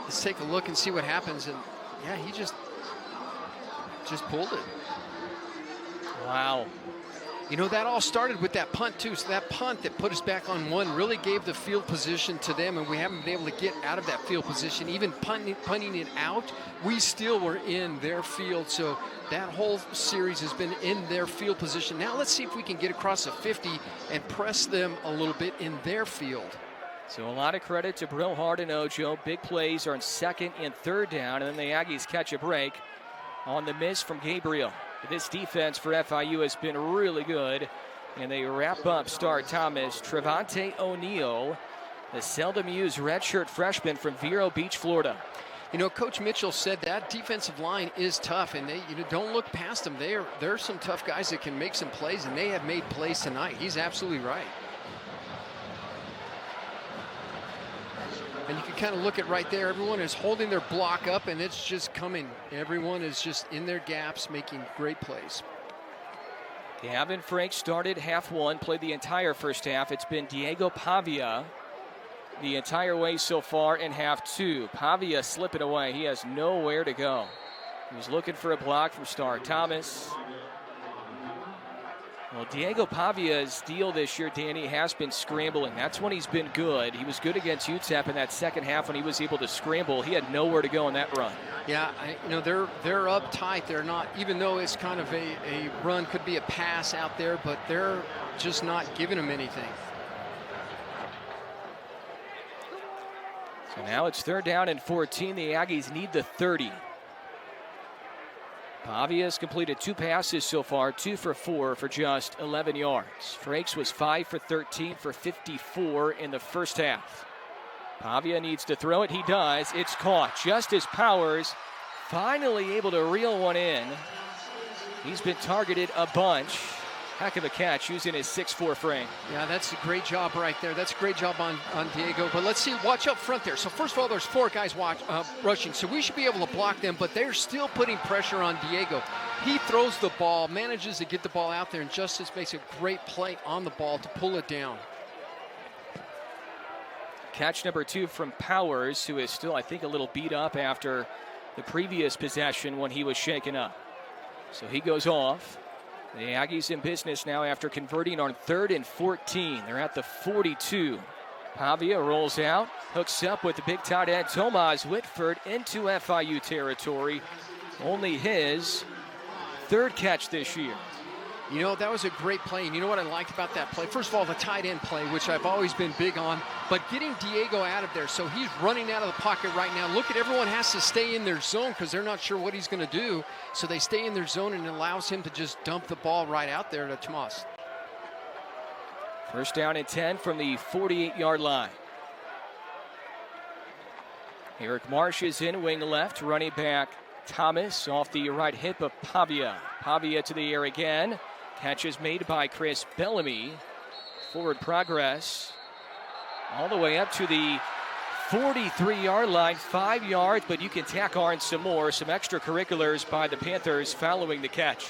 Let's take a look and see what happens. And yeah, he just pulled it. Wow. You know, that all started with that punt, too. So that punt that put us back on 1 really gave the field position to them, and we haven't been able to get out of that field position. Even punting it out, we still were in their field. So that whole series has been in their field position. Now let's see if we can get across the 50 and press them a little bit in their field. So a lot of credit to Brohart and Ojo. Big plays are on 2nd and 3rd down, and then the Aggies catch a break on the miss from Gabriel. This defense for FIU has been really good, and they wrap up star Thomas. Trevante O'Neal, the seldom used redshirt freshman from Vero Beach, Florida. You know, Coach Mitchell said that defensive line is tough, and they don't look past them. They're some tough guys that can make some plays, and they have made plays tonight. He's absolutely right. And you can kind of look at right there, everyone is holding their block up, and it's just coming. Everyone is just in their gaps, making great plays. Gavin Frank started half 1, played the entire first half. It's been Diego Pavia the entire way so far in half 2. Pavia slipping away. He has nowhere to go. He was looking for a block from star Thomas. Well, Diego Pavia's deal this year, Danny, has been scrambling. That's when he's been good. He was good against UTEP in that second half when he was able to scramble. He had nowhere to go in that run. Yeah, they're up tight. They're not, even though it's kind of a run, could be a pass out there, but they're just not giving him anything. So now it's 3rd down and 14. The Aggies need the 30. Pavia has completed 2 passes so far, 2 for 4 for just 11 yards. Frakes was 5 for 13 for 54 in the first half. Pavia needs to throw it. He does. It's caught just as Powers finally able to reel one in. He's been targeted a bunch. Heck of a catch using his 6'4" frame. Yeah, that's a great job right there. That's a great job on Diego. But let's see, watch up front there. So first of all, there's 4 guys rushing. So we should be able to block them, but they're still putting pressure on Diego. He throws the ball, manages to get the ball out there, and Justice makes a great play on the ball to pull it down. Catch number 2 from Powers, who is still, I think, a little beat up after the previous possession when he was shaken up. So he goes off. The Aggies in business now after converting on 3rd and 14. They're at the 42. Pavia rolls out, hooks up with the big tight end Tomas Whitford into FIU territory. Only his 3rd catch this year. You know, that was a great play, and you know what I liked about that play? First of all, the tight end play, which I've always been big on, but getting Diego out of there, so he's running out of the pocket right now. Look at everyone has to stay in their zone because they're not sure what he's going to do, so they stay in their zone, and it allows him to just dump the ball right out there to Tomas. 1st down and 10 from the 48-yard line. Eric Marsh is in, wing left, running back Thomas off the right hip of Pavia. Pavia to the air again. Catch is made by Chris Bellamy. Forward progress all the way up to the 43-yard line, 5 yards, but you can tack on some more, some extracurriculars by the Panthers following the catch.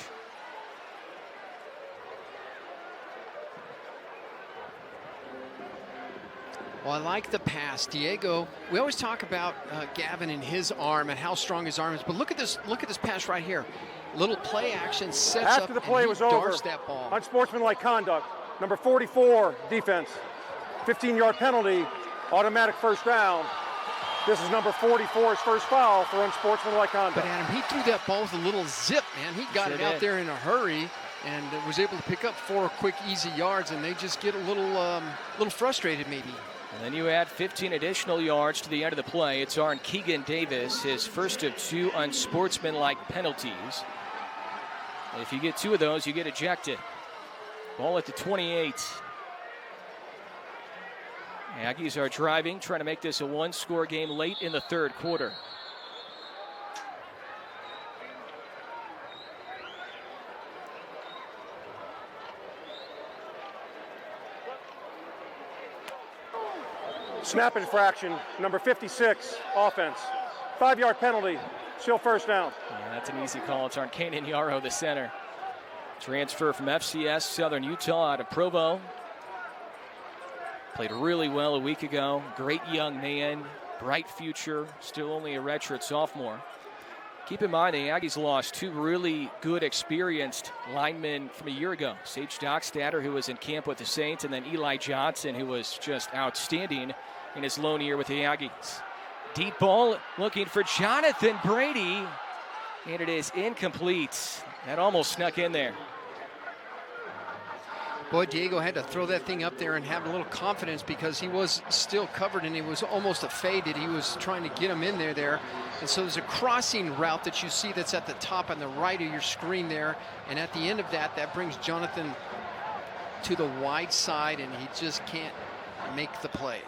Well, I like the pass. Diego, we always talk about Gavin and his arm and how strong his arm is, but look at this pass right here. Little play action sets After up the play and was he over, darts that ball. unsportsmanlike conduct, number 44, defense, 15-yard penalty, automatic 1st down. This is number 44's first foul for unsportsmanlike conduct. But Adam, he threw that ball with a little zip, man. He got it out there in a hurry and was able to pick up 4 quick, easy yards, and they just get a little frustrated maybe. And then you add 15 additional yards to the end of the play. It's Arn Keegan Davis, his first of 2 unsportsmanlike penalties. And if you get 2 of those, you get ejected. Ball at the 28. Aggies are driving, trying to make this a 1-score game late in the third quarter. Snap infraction, number 56, offense. 5-yard penalty, still first down. Yeah, that's an easy call. It's Arcanan Yarrow, the center. Transfer from FCS Southern Utah out of Provo. Played really well a week ago. Great young man, bright future, still only a redshirt sophomore. Keep in mind, the Aggies lost 2 really good, experienced linemen from a year ago. Sage Dockstader, who was in camp with the Saints, and then Eli Johnson, who was just outstanding in his lone year with the Aggies. Deep ball looking for Jonathan Brady, and it is incomplete. That almost snuck in there. Boy, Diego had to throw that thing up there and have a little confidence because he was still covered and it was almost a fade that he was trying to get him in there. And so there's a crossing route that you see that's at the top on the right of your screen there. And at the end of that, that brings Jonathan to the wide side and he just can't make the play.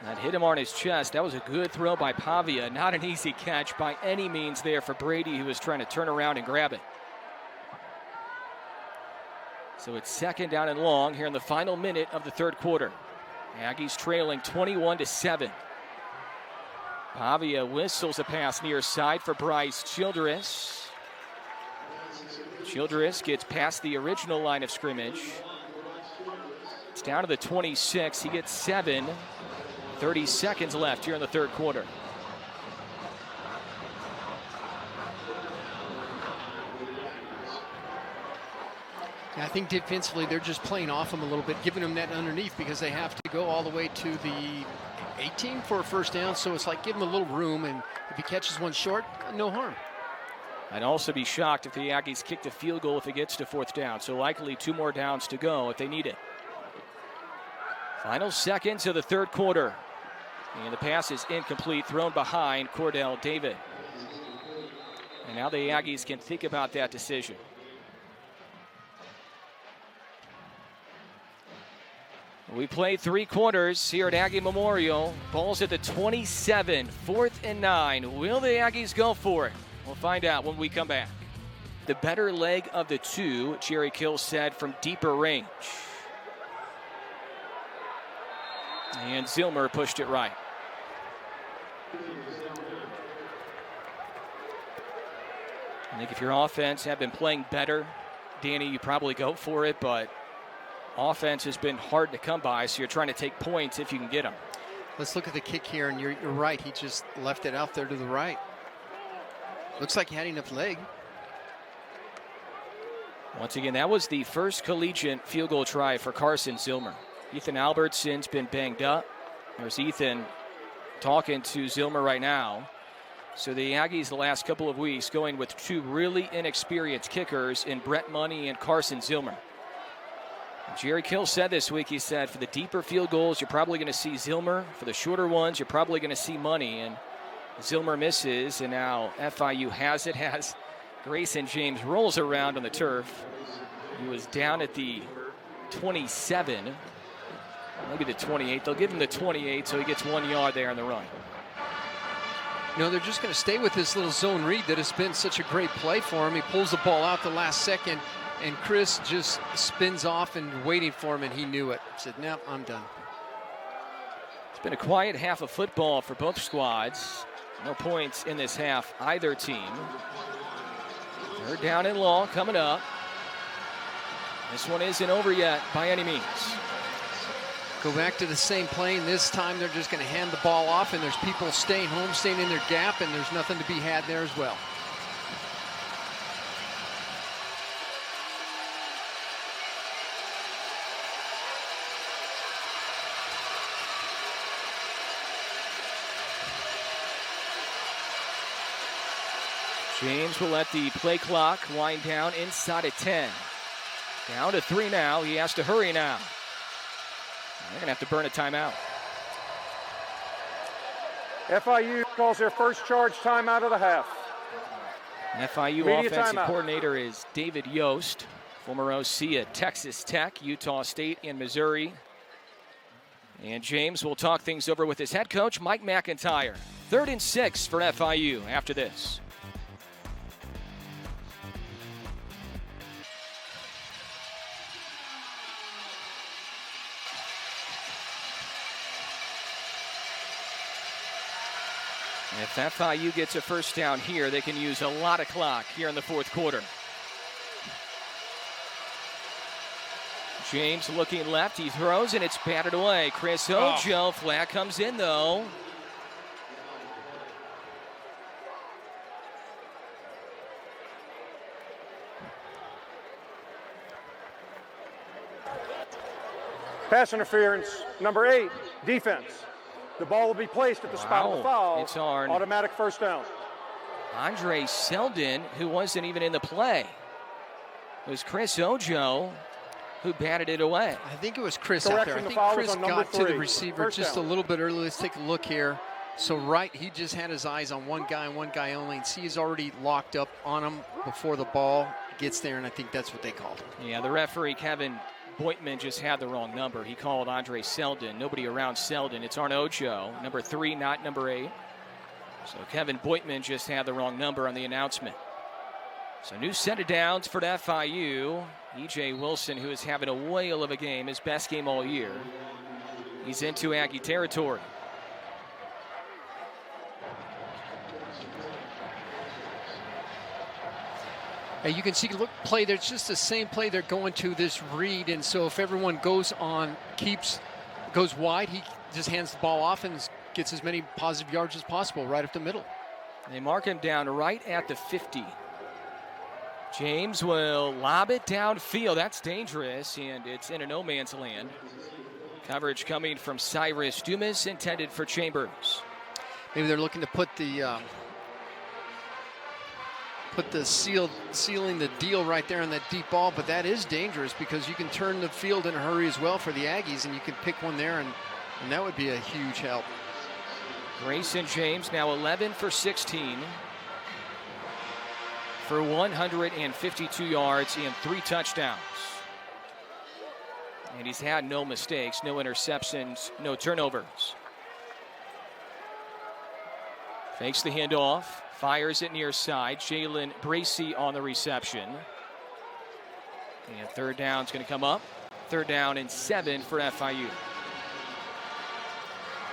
That hit him on his chest. That was a good throw by Pavia. Not an easy catch by any means there for Brady, who was trying to turn around and grab it. So it's second down and long here in the final minute of the third quarter. Aggies trailing 21-7. Pavia whistles a pass near side for Bryce Childress. Childress gets past the original line of scrimmage. It's down to the 26. He gets 7. 30 seconds left here in the third quarter. I think defensively they're just playing off him a little bit, giving him that underneath because they have to go all the way to the 18 for a first down. So it's like give him a little room, and if he catches one short, no harm. I'd also be shocked if the Aggies kick the field goal if it gets to fourth down. So likely 2 more downs to go if they need it. Final seconds of the third quarter. And the pass is incomplete, thrown behind Cordell David. And now the Aggies can think about that decision. We played 3 quarters here at Aggie Memorial. Ball's at the 27, 4th and 9. Will the Aggies go for it? We'll find out when we come back. The better leg of the 2, Jerry Kill said, from deeper range. And Zilmer pushed it right. I think if your offense had been playing better, Danny, you probably go for it, but offense has been hard to come by, so you're trying to take points if you can get them. Let's look at the kick here, and you're right. He just left it out there to the right. Looks like he had enough leg. Once again, that was the first collegiate field goal try for Carson Zilmer. Ethan Albertson's been banged up. There's Ethan talking to Zilmer right now. So the Aggies the last couple of weeks going with 2 really inexperienced kickers in Brett Money and Carson Zilmer. Jerry Kill said this week, he said, for the deeper field goals, you're probably going to see Zilmer. For the shorter ones, you're probably going to see Money. And Zilmer misses, and now FIU has it as Grayson James rolls around on the turf. He was down at the 27, maybe the 28. They'll give him the 28, so he gets 1 yard there on the run. No, they're just going to stay with this little zone read that has been such a great play for him. He pulls the ball out the last second, and Chris just spins off and waiting for him, and he knew it. Said, "Nope, I'm done." It's been a quiet half of football for both squads. No points in this half, either team. They're down and long coming up. This one isn't over yet by any means. Go back to the same play, and this time they're just going to hand the ball off, and there's people staying home, staying in their gap, and there's nothing to be had there as well. James will let the play clock wind down inside of 10. Down to 3 now. He has to hurry now. They're going to have to burn a timeout. FIU calls their first charge timeout of the half. FIU Media offensive timeout. coordinator is David Yost, former OC at Texas Tech, Utah State, and Missouri. And James will talk things over with his head coach, Mike McIntyre. 3rd and 6 for FIU after this. If FIU gets a first down here, they can use a lot of clock here in the 4th quarter. James looking left, he throws, and it's batted away. Chris Ojo, flag comes in though. Pass interference, number 8, defense. The ball will be placed at the spot of the foul. It's on automatic first down. Andre Selden, who wasn't even in the play. It was Chris Ojo who batted it away. I think it was Chris out there. I think Chris got to the receiver just a little bit early. Let's take a look here. So he just had his eyes on one guy and one guy only. And see, he's already locked up on him before the ball gets there, and I think that's what they called him. Yeah, the referee, Kevin Boitman, just had the wrong number. He called Andre Selden. Nobody around Selden. It's Arn Ojo, number 3, not number 8. So Kevin Boitman just had the wrong number on the announcement. So new set of downs for FIU. E.J. Wilson, who is having a whale of a game, his best game all year. He's into Aggie territory. And you can see, look, play there. It's just the same play they're going to this read. And so if everyone goes wide, he just hands the ball off and gets as many positive yards as possible right up the middle. They mark him down right at the 50. James will lob it downfield. That's dangerous, and it's in a no man's land. Coverage coming from Cyrus Dumas, intended for Chambers. Maybe they're looking to put the sealing the deal right there on that deep ball, but that is dangerous because you can turn the field in a hurry as well for the Aggies, and you can pick one there, and that would be a huge help. Grayson James now 11 for 16 for 152 yards and 3 touchdowns. And he's had no mistakes, no interceptions, no turnovers. Fakes the handoff, fires it near side. Jalen Bracey on the reception. And 3rd down's going to come up. 3rd down and 7 for FIU.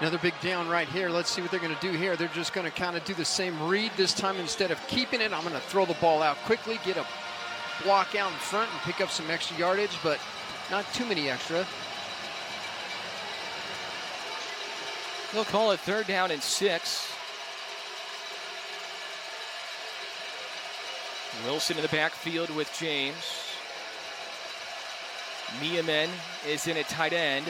Another big down right here. Let's see what they're going to do here. They're just going to kind of do the same read this time. Instead of keeping it, I'm going to throw the ball out quickly, get a block out in front, and pick up some extra yardage, but not too many extra. They'll call it 3rd down and 6. Wilson in the backfield with James. Niemann is in at tight end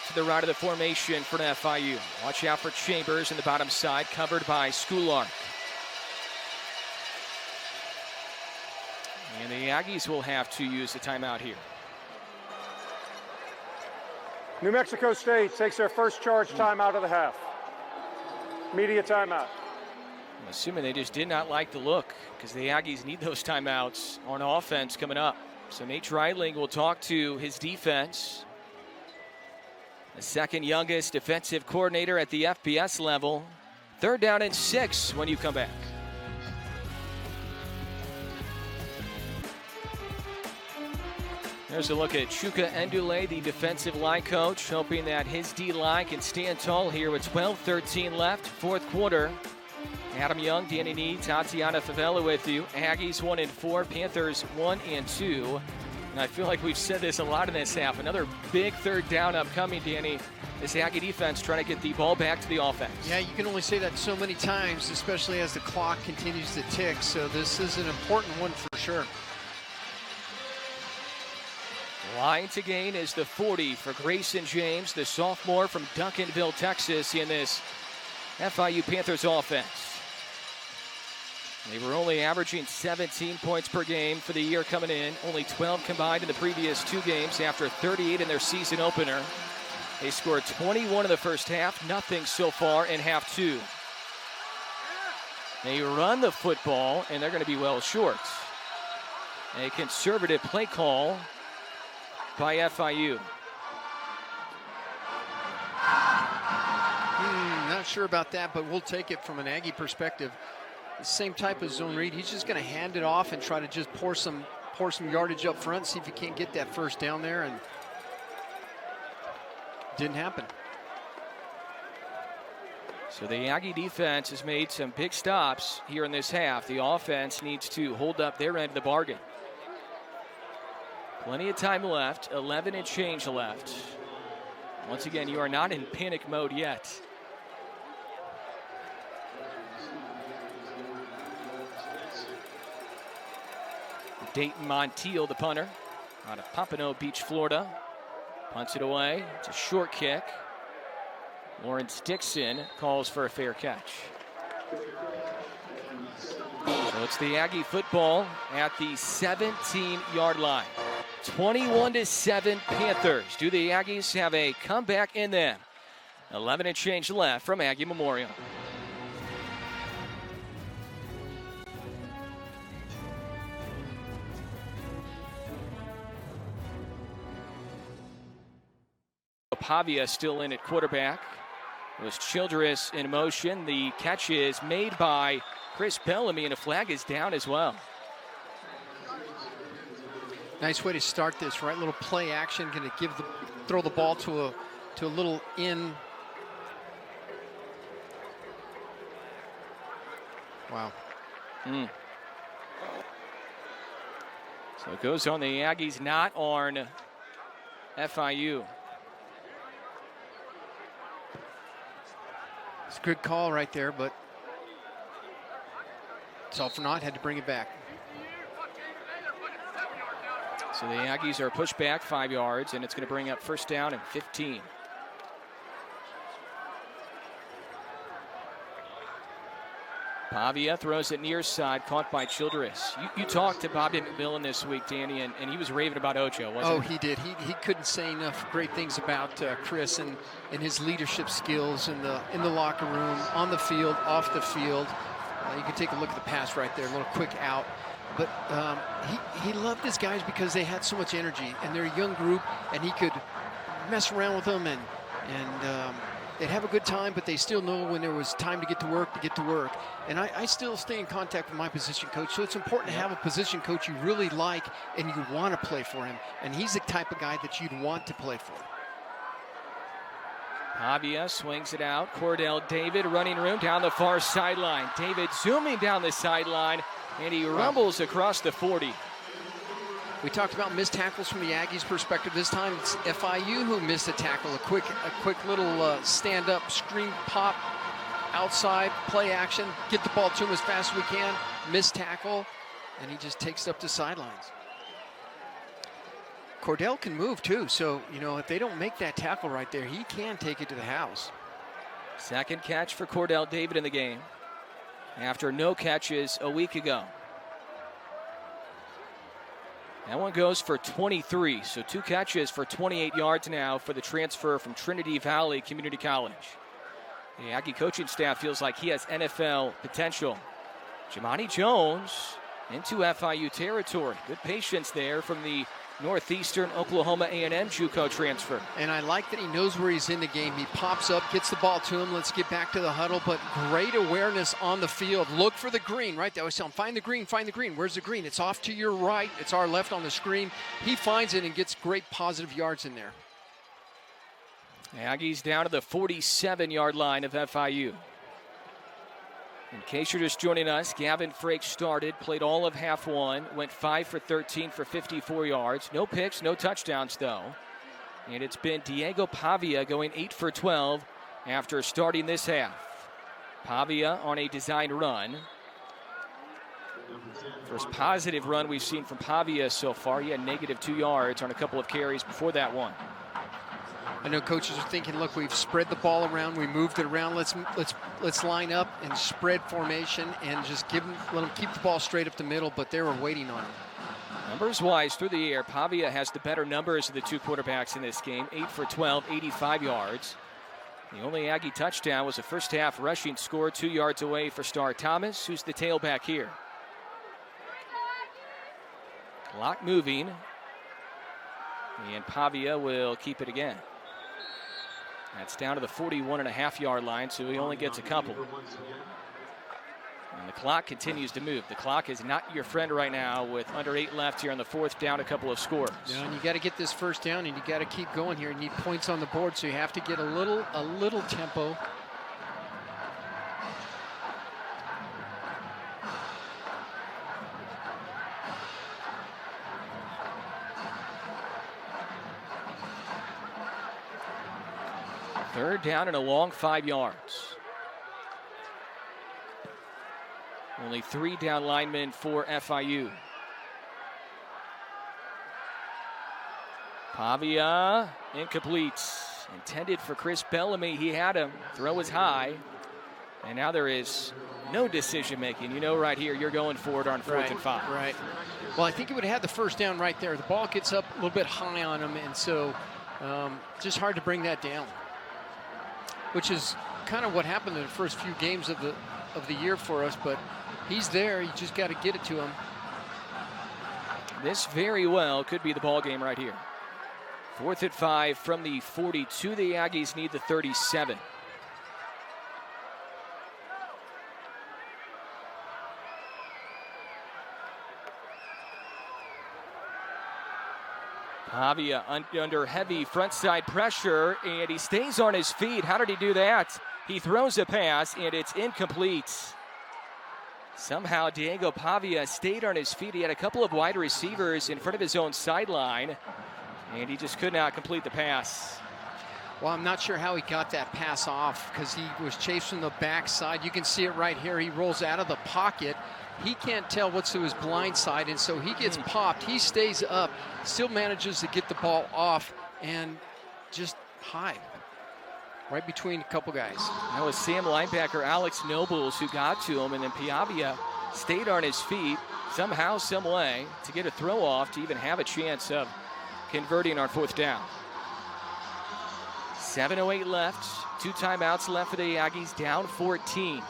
to the right of the formation for FIU. Watch out for Chambers in the bottom side, covered by Schoolark. And the Aggies will have to use a timeout here. New Mexico State takes their first charge timeout of the half. Media timeout. I'm assuming they just did not like the look because the Aggies need those timeouts on offense coming up. So Nate Dreidling will talk to his defense. The second youngest defensive coordinator at the FBS level. 3rd down and 6 when you come back. There's a look at Chuka Ndule, the defensive line coach, hoping that his D-line can stand tall here with 12-13 left, 4th quarter. Adam Young, Danny Nee, Tatiana Favela with you. Aggies 1-4, Panthers 1-2. And I feel like we've said this a lot in this half. Another big 3rd down upcoming, Danny. This Aggie defense trying to get the ball back to the offense. Yeah, you can only say that so many times, especially as the clock continues to tick. So this is an important one for sure. Line to gain is the 40 for Grayson James, the sophomore from Duncanville, Texas, in this FIU Panthers offense. They were only averaging 17 points per game for the year coming in. Only 12 combined in the previous 2 games after 38 in their season opener. They scored 21 in the first half, nothing so far in half 2. They run the football, and they're going to be well short. A conservative play call by FIU. Not sure about that, but we'll take it from an Aggie perspective. The same type of zone read. He's just going to hand it off and try to just pour some yardage up front, see if he can't get that first down there, and didn't happen. So the Aggie defense has made some big stops here in this half. The offense needs to hold up their end of the bargain. Plenty of time left, 11 and change left. Once again, you are not in panic mode yet. Dayton Montiel, the punter, out of Pompano Beach, Florida. Punts it away. It's a short kick. Lawrence Dixon calls for a fair catch. So it's the Aggie football at the 17-yard line. 21-7 Panthers. Do the Aggies have a comeback in them? 11 and change left from Aggie Memorial. Pavia still in at quarterback. It was Childress in motion. The catch is made by Chris Bellamy, and a flag is down as well. Nice way to start this, right? Little play action, going to throw the ball to a little in. Wow. So it goes on the Aggies, not on FIU. It's a good call right there, but it's all for naught. Had to bring it back. So the Aggies are pushed back 5 yards, and it's going to bring up first down and 15. Pavia throws it near side, caught by Childress. You talked to Bobby McMillan this week, Danny, and he was raving about Ocho, wasn't he? Oh, he did. He couldn't say enough great things about Chris and his leadership skills in the locker room, on the field, off the field. You can take a look at the pass right there, a little quick out. But he loved his guys because they had so much energy, and they're a young group, and he could mess around with them, and they'd have a good time, but they still know when there was time to get to work, And I still stay in contact with my position coach, so it's important to have a position coach you really like and you want to play for him. And he's the type of guy that you'd want to play for. Pavia swings it out. Cordell David running room down the far sideline. David zooming down the sideline, and he rumbles across the 40. We talked about missed tackles from the Aggies' perspective. This time it's FIU who missed a tackle. A quick little stand-up, screen pop, outside, play action. Get the ball to him as fast as we can. Missed tackle, and he just takes it up the sidelines. Cordell can move too, so if they don't make that tackle right there, he can take it to the house. Second catch for Cordell David in the game after no catches a week ago. That one goes for 23, so 2 catches for 28 yards now for the transfer from Trinity Valley Community College. The Aggie coaching staff feels like he has NFL potential. Jamani Jones into FIU territory. Good patience there from the Northeastern Oklahoma A&M JUCO transfer. And I like that he knows where he's in the game. He pops up, gets the ball to him. Let's get back to the huddle, but great awareness on the field. Look for the green, right? They always tell him, find the green, find the green. Where's the green? It's off to your right. It's our left on the screen. He finds it and gets great positive yards in there. Aggies down to the 47-yard line of FIU. In case you're just joining us, Gavin Frakes started, played all of half one, went 5 for 13 for 54 yards. No picks, no touchdowns, though. And it's been Diego Pavia going 8 for 12 after starting this half. Pavia on a designed run. First positive run we've seen from Pavia so far. He had -2 yards on a couple of carries before that one. I know coaches are thinking, look, we've spread the ball around, we moved it around. Let's line up and spread formation and just let them keep the ball straight up the middle. But they were waiting on it. Numbers-wise, through the air, Pavia has the better numbers of the two quarterbacks in this game. 8 for 12, 85 yards. The only Aggie touchdown was a first-half rushing score 2 yards away for Star Thomas, who's the tailback here. Clock moving, and Pavia will keep it again. That's down to the 41.5-yard line, so he only gets a couple. And the clock continues to move. The clock is not your friend right now with under 8 left here on the fourth down, a couple of scores. Yeah, and you got to get this first down, and you got to keep going here. You need points on the board, so you have to get a little tempo. Third down and a long 5 yards. Only 3 down linemen for FIU. Pavia, incomplete. Intended for Chris Bellamy. He had him. Throw is high. And now there is no decision making. You know right here, you're going for it on 4th and 5. Right. Well, I think he would have had the first down right there. The ball gets up a little bit high on him, and so just hard to bring that down. Which is kind of what happened in the first few games of the year for us, but he's there. You just got to get it to him. This very well could be the ball game right here. 4th and 5 from the 42. The Aggies need the 37. Pavia under heavy front side pressure, and he stays on his feet. How did he do that? He throws a pass, and it's incomplete. Somehow Diego Pavia stayed on his feet. He had a couple of wide receivers in front of his own sideline, and he just could not complete the pass. Well, I'm not sure how he got that pass off because he was chased from the backside. You can see it right here. He rolls out of the pocket. He can't tell what's to his blind side, and so he gets popped. He stays up, still manages to get the ball off, and just hide right between a couple guys. That was Sam linebacker Alex Nobles who got to him, and then Pavia stayed on his feet somehow, some way to get a throw off to even have a chance of converting on 4th down. 7:08 left, 2 timeouts left for the Aggies, down 14.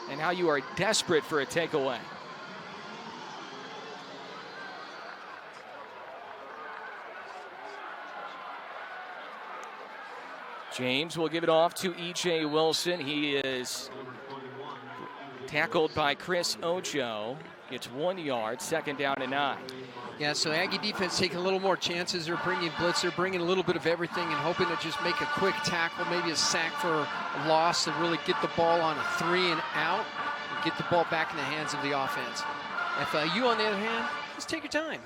And now you are desperate for a takeaway. James will give it off to E.J. Wilson. He is tackled by Chris Ojo. Gets 1 yard, 2nd down and 9. Yeah, so Aggie defense taking a little more chances. They're bringing blitz. They're bringing a little bit of everything and hoping to just make a quick tackle, maybe a sack for a loss to really get the ball on a 3 and out and get the ball back in the hands of the offense. FIU, on the other hand, just take your time.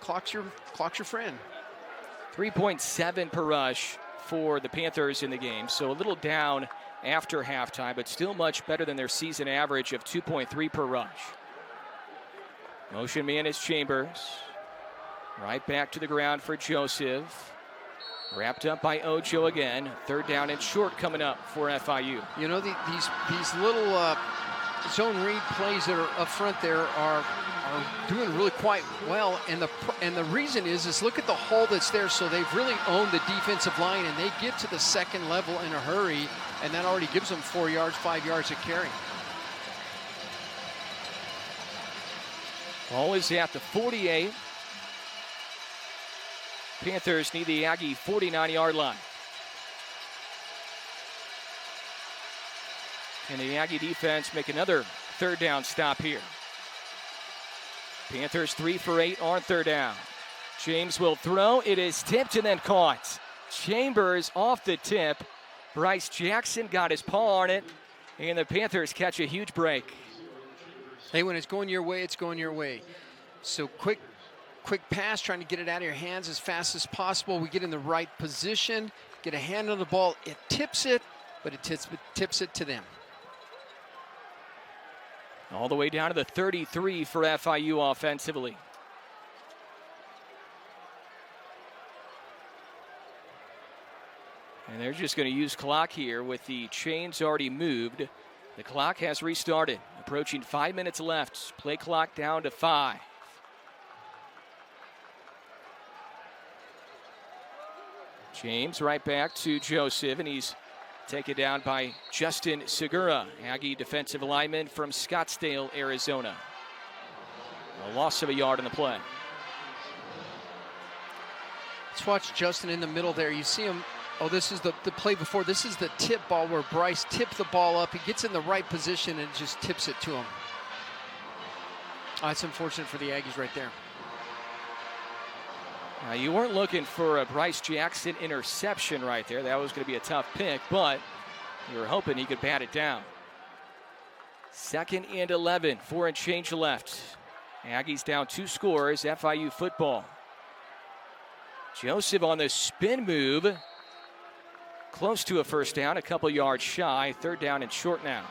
Clock's your friend. 3.7 per rush for the Panthers in the game, so a little down after halftime, but still much better than their season average of 2.3 per rush. Motion man is Chambers. Right back to the ground for Joseph. Wrapped up by Ojo again. 3rd down and short coming up for FIU. You know, these little zone read plays that are up front there are doing really quite well, and the reason is look at the hole that's there. So they've really owned the defensive line, and they get to the second level in a hurry, and that already gives them 4 yards, 5 yards of carry. Ball is at the 48. Panthers need the Aggie 49-yard line. And the Aggie defense make another 3rd down stop here. Panthers 3 for 8 on 3rd down. James will throw. It is tipped and then caught. Chambers off the tip. Bryce Jackson got his paw on it, and the Panthers catch a huge break. Hey, when it's going your way, it's going your way. So quick pass, trying to get it out of your hands as fast as possible. We get in the right position, get a hand on the ball. It tips it, but it tips it to them. All the way down to the 33 for FIU offensively. And they're just going to use clock here with the chains already moved. The clock has restarted. Approaching 5 minutes left. Play clock down to 5. James right back to Joseph, and he's taken down by Justin Segura, Aggie defensive lineman from Scottsdale, Arizona. A loss of a yard in the play. Let's watch Justin in the middle there. You see him. Oh, this is the play before. This is the tip ball where Bryce tipped the ball up. He gets in the right position and just tips it to him. Oh, it's unfortunate for the Aggies right there. Now, you weren't looking for a Bryce Jackson interception right there. That was going to be a tough pick, but you were hoping he could bat it down. 2nd and 11, 4 and change left. Aggies down 2 scores, FIU football. Joseph on the spin move. Close to a first down, a couple yards shy. 3rd down and short now.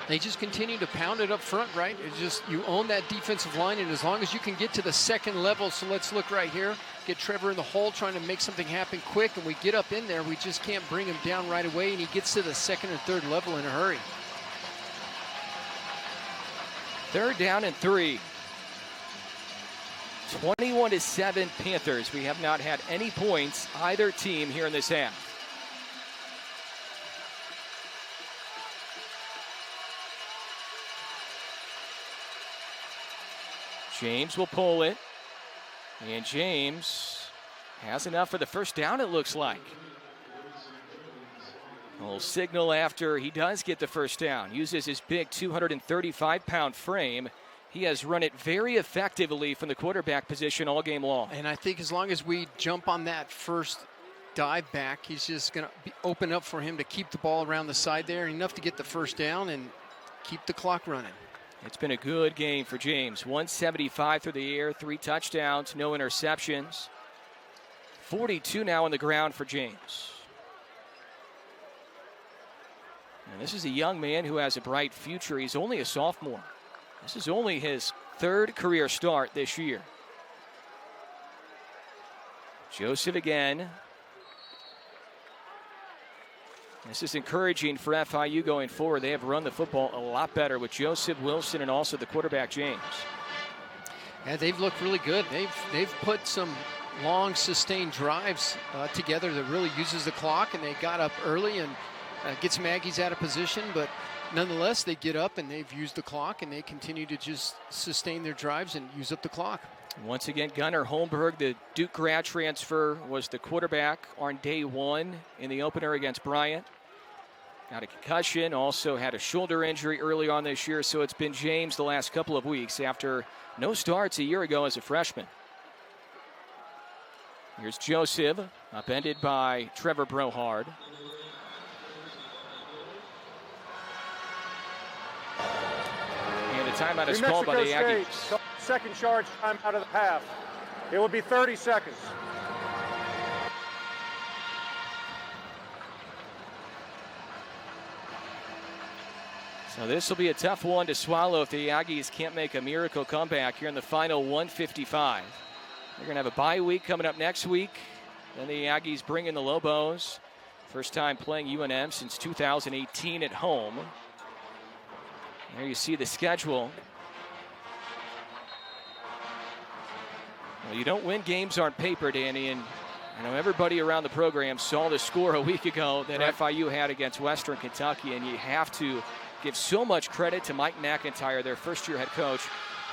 They just continue to pound it up front, right? It's just you own that defensive line, and as long as you can get to the second level, so let's look right here. Get Trevor in the hole trying to make something happen quick, and we get up in there. We just can't bring him down right away, and he gets to the 2nd or 3rd level in a hurry. 3rd down and 3. 21-7 Panthers. We have not had any points either team here in this half. James will pull it, and James has enough for the first down, it looks like. A little signal after he does get the first down. Uses his big 235-pound frame. He has run it very effectively from the quarterback position all game long. And I think as long as we jump on that first dive back, he's just going to open up for him to keep the ball around the side there, enough to get the first down and keep the clock running. It's been a good game for James. 175 through the air, 3 touchdowns, no interceptions. 42 now on the ground for James. And this is a young man who has a bright future. He's only a sophomore. This is only his 3rd career start this year. Joseph again. This is encouraging for FIU going forward. They have run the football a lot better with Joseph, Wilson, and also the quarterback, James. Yeah, they've looked really good. They've put some long, sustained drives together that really uses the clock, and they got up early and get some Aggies out of position, but nonetheless, they get up and they've used the clock, and they continue to just sustain their drives and use up the clock. Once again, Gunnar Holmberg, the Duke grad transfer, was the quarterback on day 1 in the opener against Bryant. Got a concussion, also had a shoulder injury early on this year, so it's been James the last couple of weeks after no starts a year ago as a freshman. Here's Joseph, upended by Trevor Brohard. And a timeout is called by the Aggies. Second charge time out of the half. It will be 30 seconds. So this will be a tough one to swallow if the Aggies can't make a miracle comeback here in the final 155. They're going to have a bye week coming up next week. Then the Aggies bring in the Lobos. First time playing UNM since 2018 at home. There you see the schedule. Well, you don't win games on paper, Danny, and I know everybody around the program saw the score a week ago that FIU had against Western Kentucky, and you have to give so much credit to Mike McIntyre, their first-year head coach,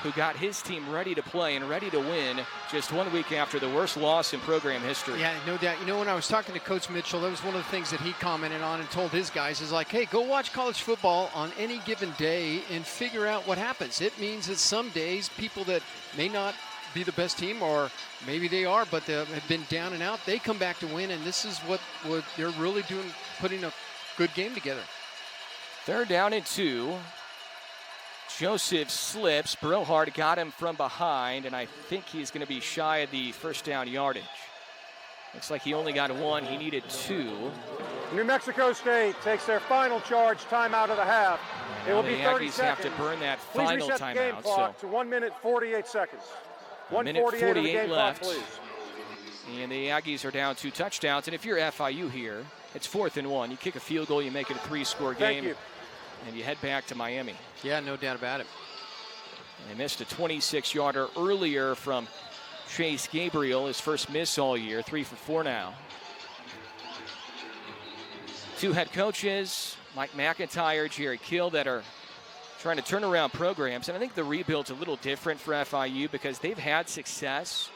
who got his team ready to play and ready to win just 1 week after the worst loss in program history. Yeah, no doubt. You know, when I was talking to Coach Mitchell, that was one of the things that he commented on and told his guys is like, hey, go watch college football on any given day and figure out what happens. It means that some days people that may not be the best team, or maybe they are, but they have been down and out, they come back to win, and this is what they're really doing, putting a good game together. 3rd down and 2. Joseph slips. Brohard got him from behind, and I think he's going to be shy of the first down yardage. Looks like he only got 1. He needed 2. New Mexico State takes their final charge time out of the half. It will be 30 Aggies seconds. have to burn that Please final reset the game timeout. clock to 1 minute 48 seconds. 1:48 1:48 of the game left. clock, please. And the Aggies are down 2 touchdowns. And if you're FIU here, it's 4th and 1. You kick a field goal, you make it a 3-score game, and you head back to Miami. Yeah, no doubt about it. They missed a 26-yarder earlier from Chase Gabriel, his first miss all year, 3 for 4 now. 2 head coaches, Mike McIntyre, Jerry Kill, that are trying to turn around programs. And I think the rebuild's a little different for FIU because they've had success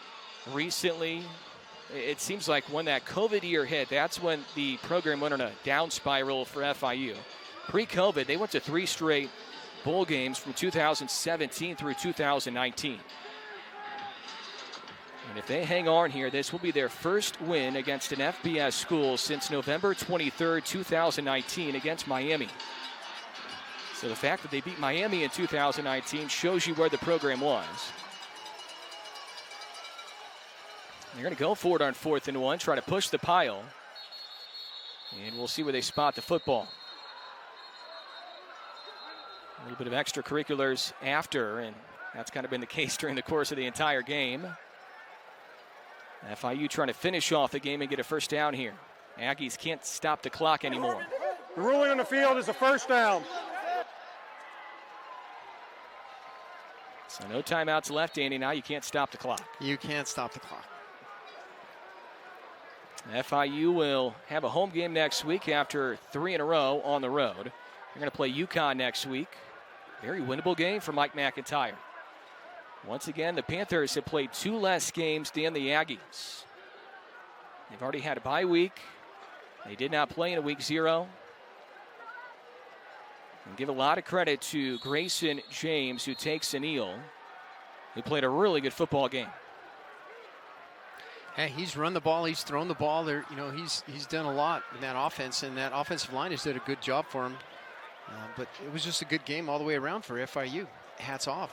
recently. It seems like when that COVID year hit, that's when the program went on a down spiral for FIU. Pre-COVID, they went to 3 straight bowl games from 2017 through 2019. And if they hang on here, this will be their first win against an FBS school since November 23rd, 2019 against Miami. So the fact that they beat Miami in 2019 shows you where the program was. They're going to go for it on 4th and 1, try to push the pile. And we'll see where they spot the football. A little bit of extracurriculars after, and that's kind of been the case during the course of the entire game. FIU trying to finish off the game and get a first down here. Aggies can't stop the clock anymore. The ruling on the field is a first down. So no timeouts left, Andy. Now you can't stop the clock. You can't stop the clock. FIU will have a home game next week after 3 in a row on the road. They're going to play UConn next week. Very winnable game for Mike McIntyre. Once again, the Panthers have played 2 less games than the Aggies. They've already had a bye week. They did not play in a week 0. And give a lot of credit to Grayson James, who takes a kneel, who played a really good football game. Hey, he's run the ball, he's thrown the ball. There, you know, he's done a lot in that offense, and that offensive line has did a good job for him. But it was just a good game all the way around for FIU. Hats off.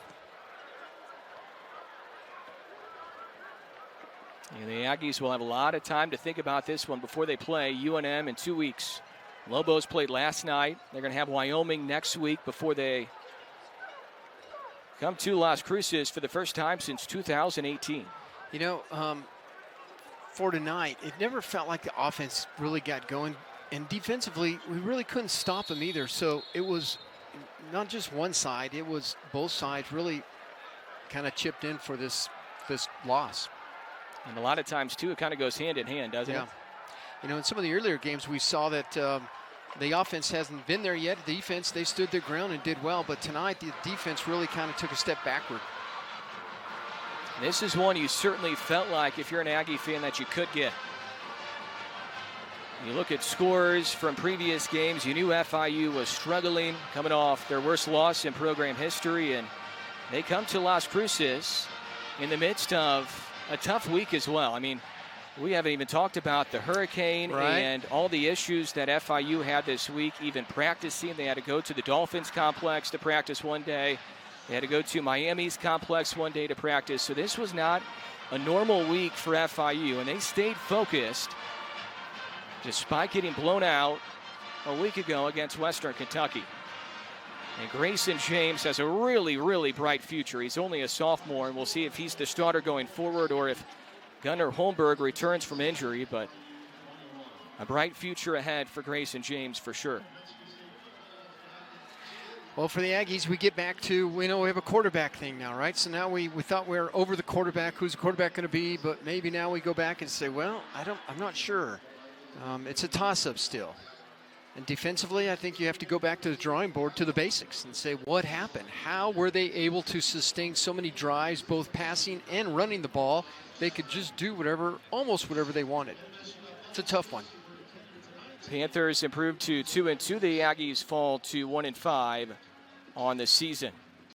And the Aggies will have a lot of time to think about this one before they play UNM in 2 weeks. Lobos played last night. They're going to have Wyoming next week before they come to Las Cruces for the first time since 2018. You know, for tonight, it never felt like the offense really got going. And defensively, we really couldn't stop them either. So it was not just one side, it was both sides really kind of chipped in for this loss. And a lot of times, too, it kind of goes hand in hand, doesn't it? You know, in some of the earlier games, we saw that the offense hasn't been there yet. The defense, they stood their ground and did well. But tonight, the defense really kind of took a step backward. This is one you certainly felt like, if you're an Aggie fan, that you could get. You look at scores from previous games, you knew FIU was struggling, coming off their worst loss in program history, and they come to Las Cruces in the midst of a tough week as well. I mean, we haven't even talked about the hurricane and all the issues that FIU had this week, even practicing. They had to go to the Dolphins complex to practice one day. They had to go to Miami's complex one day to practice. So this was not a normal week for FIU, and they stayed focused despite getting blown out a week ago against Western Kentucky. And Grayson James has a really, really bright future. He's only a sophomore, and we'll see if he's the starter going forward or if Gunnar Holmberg returns from injury, but a bright future ahead for Grayson James for sure. Well, for the Aggies, we get back to, we know we have a quarterback thing now, right? So now we thought we were over the quarterback. Who's the quarterback going to be? But maybe now we go back and say, well, I'm not sure. It's a toss-up still. And defensively, I think you have to go back to the drawing board, to the basics, and say, what happened? How were they able to sustain so many drives, both passing and running the ball? They could just do almost whatever they wanted. It's a tough one. Panthers improved to 2-2. The Aggies fall to 1-5 on the season.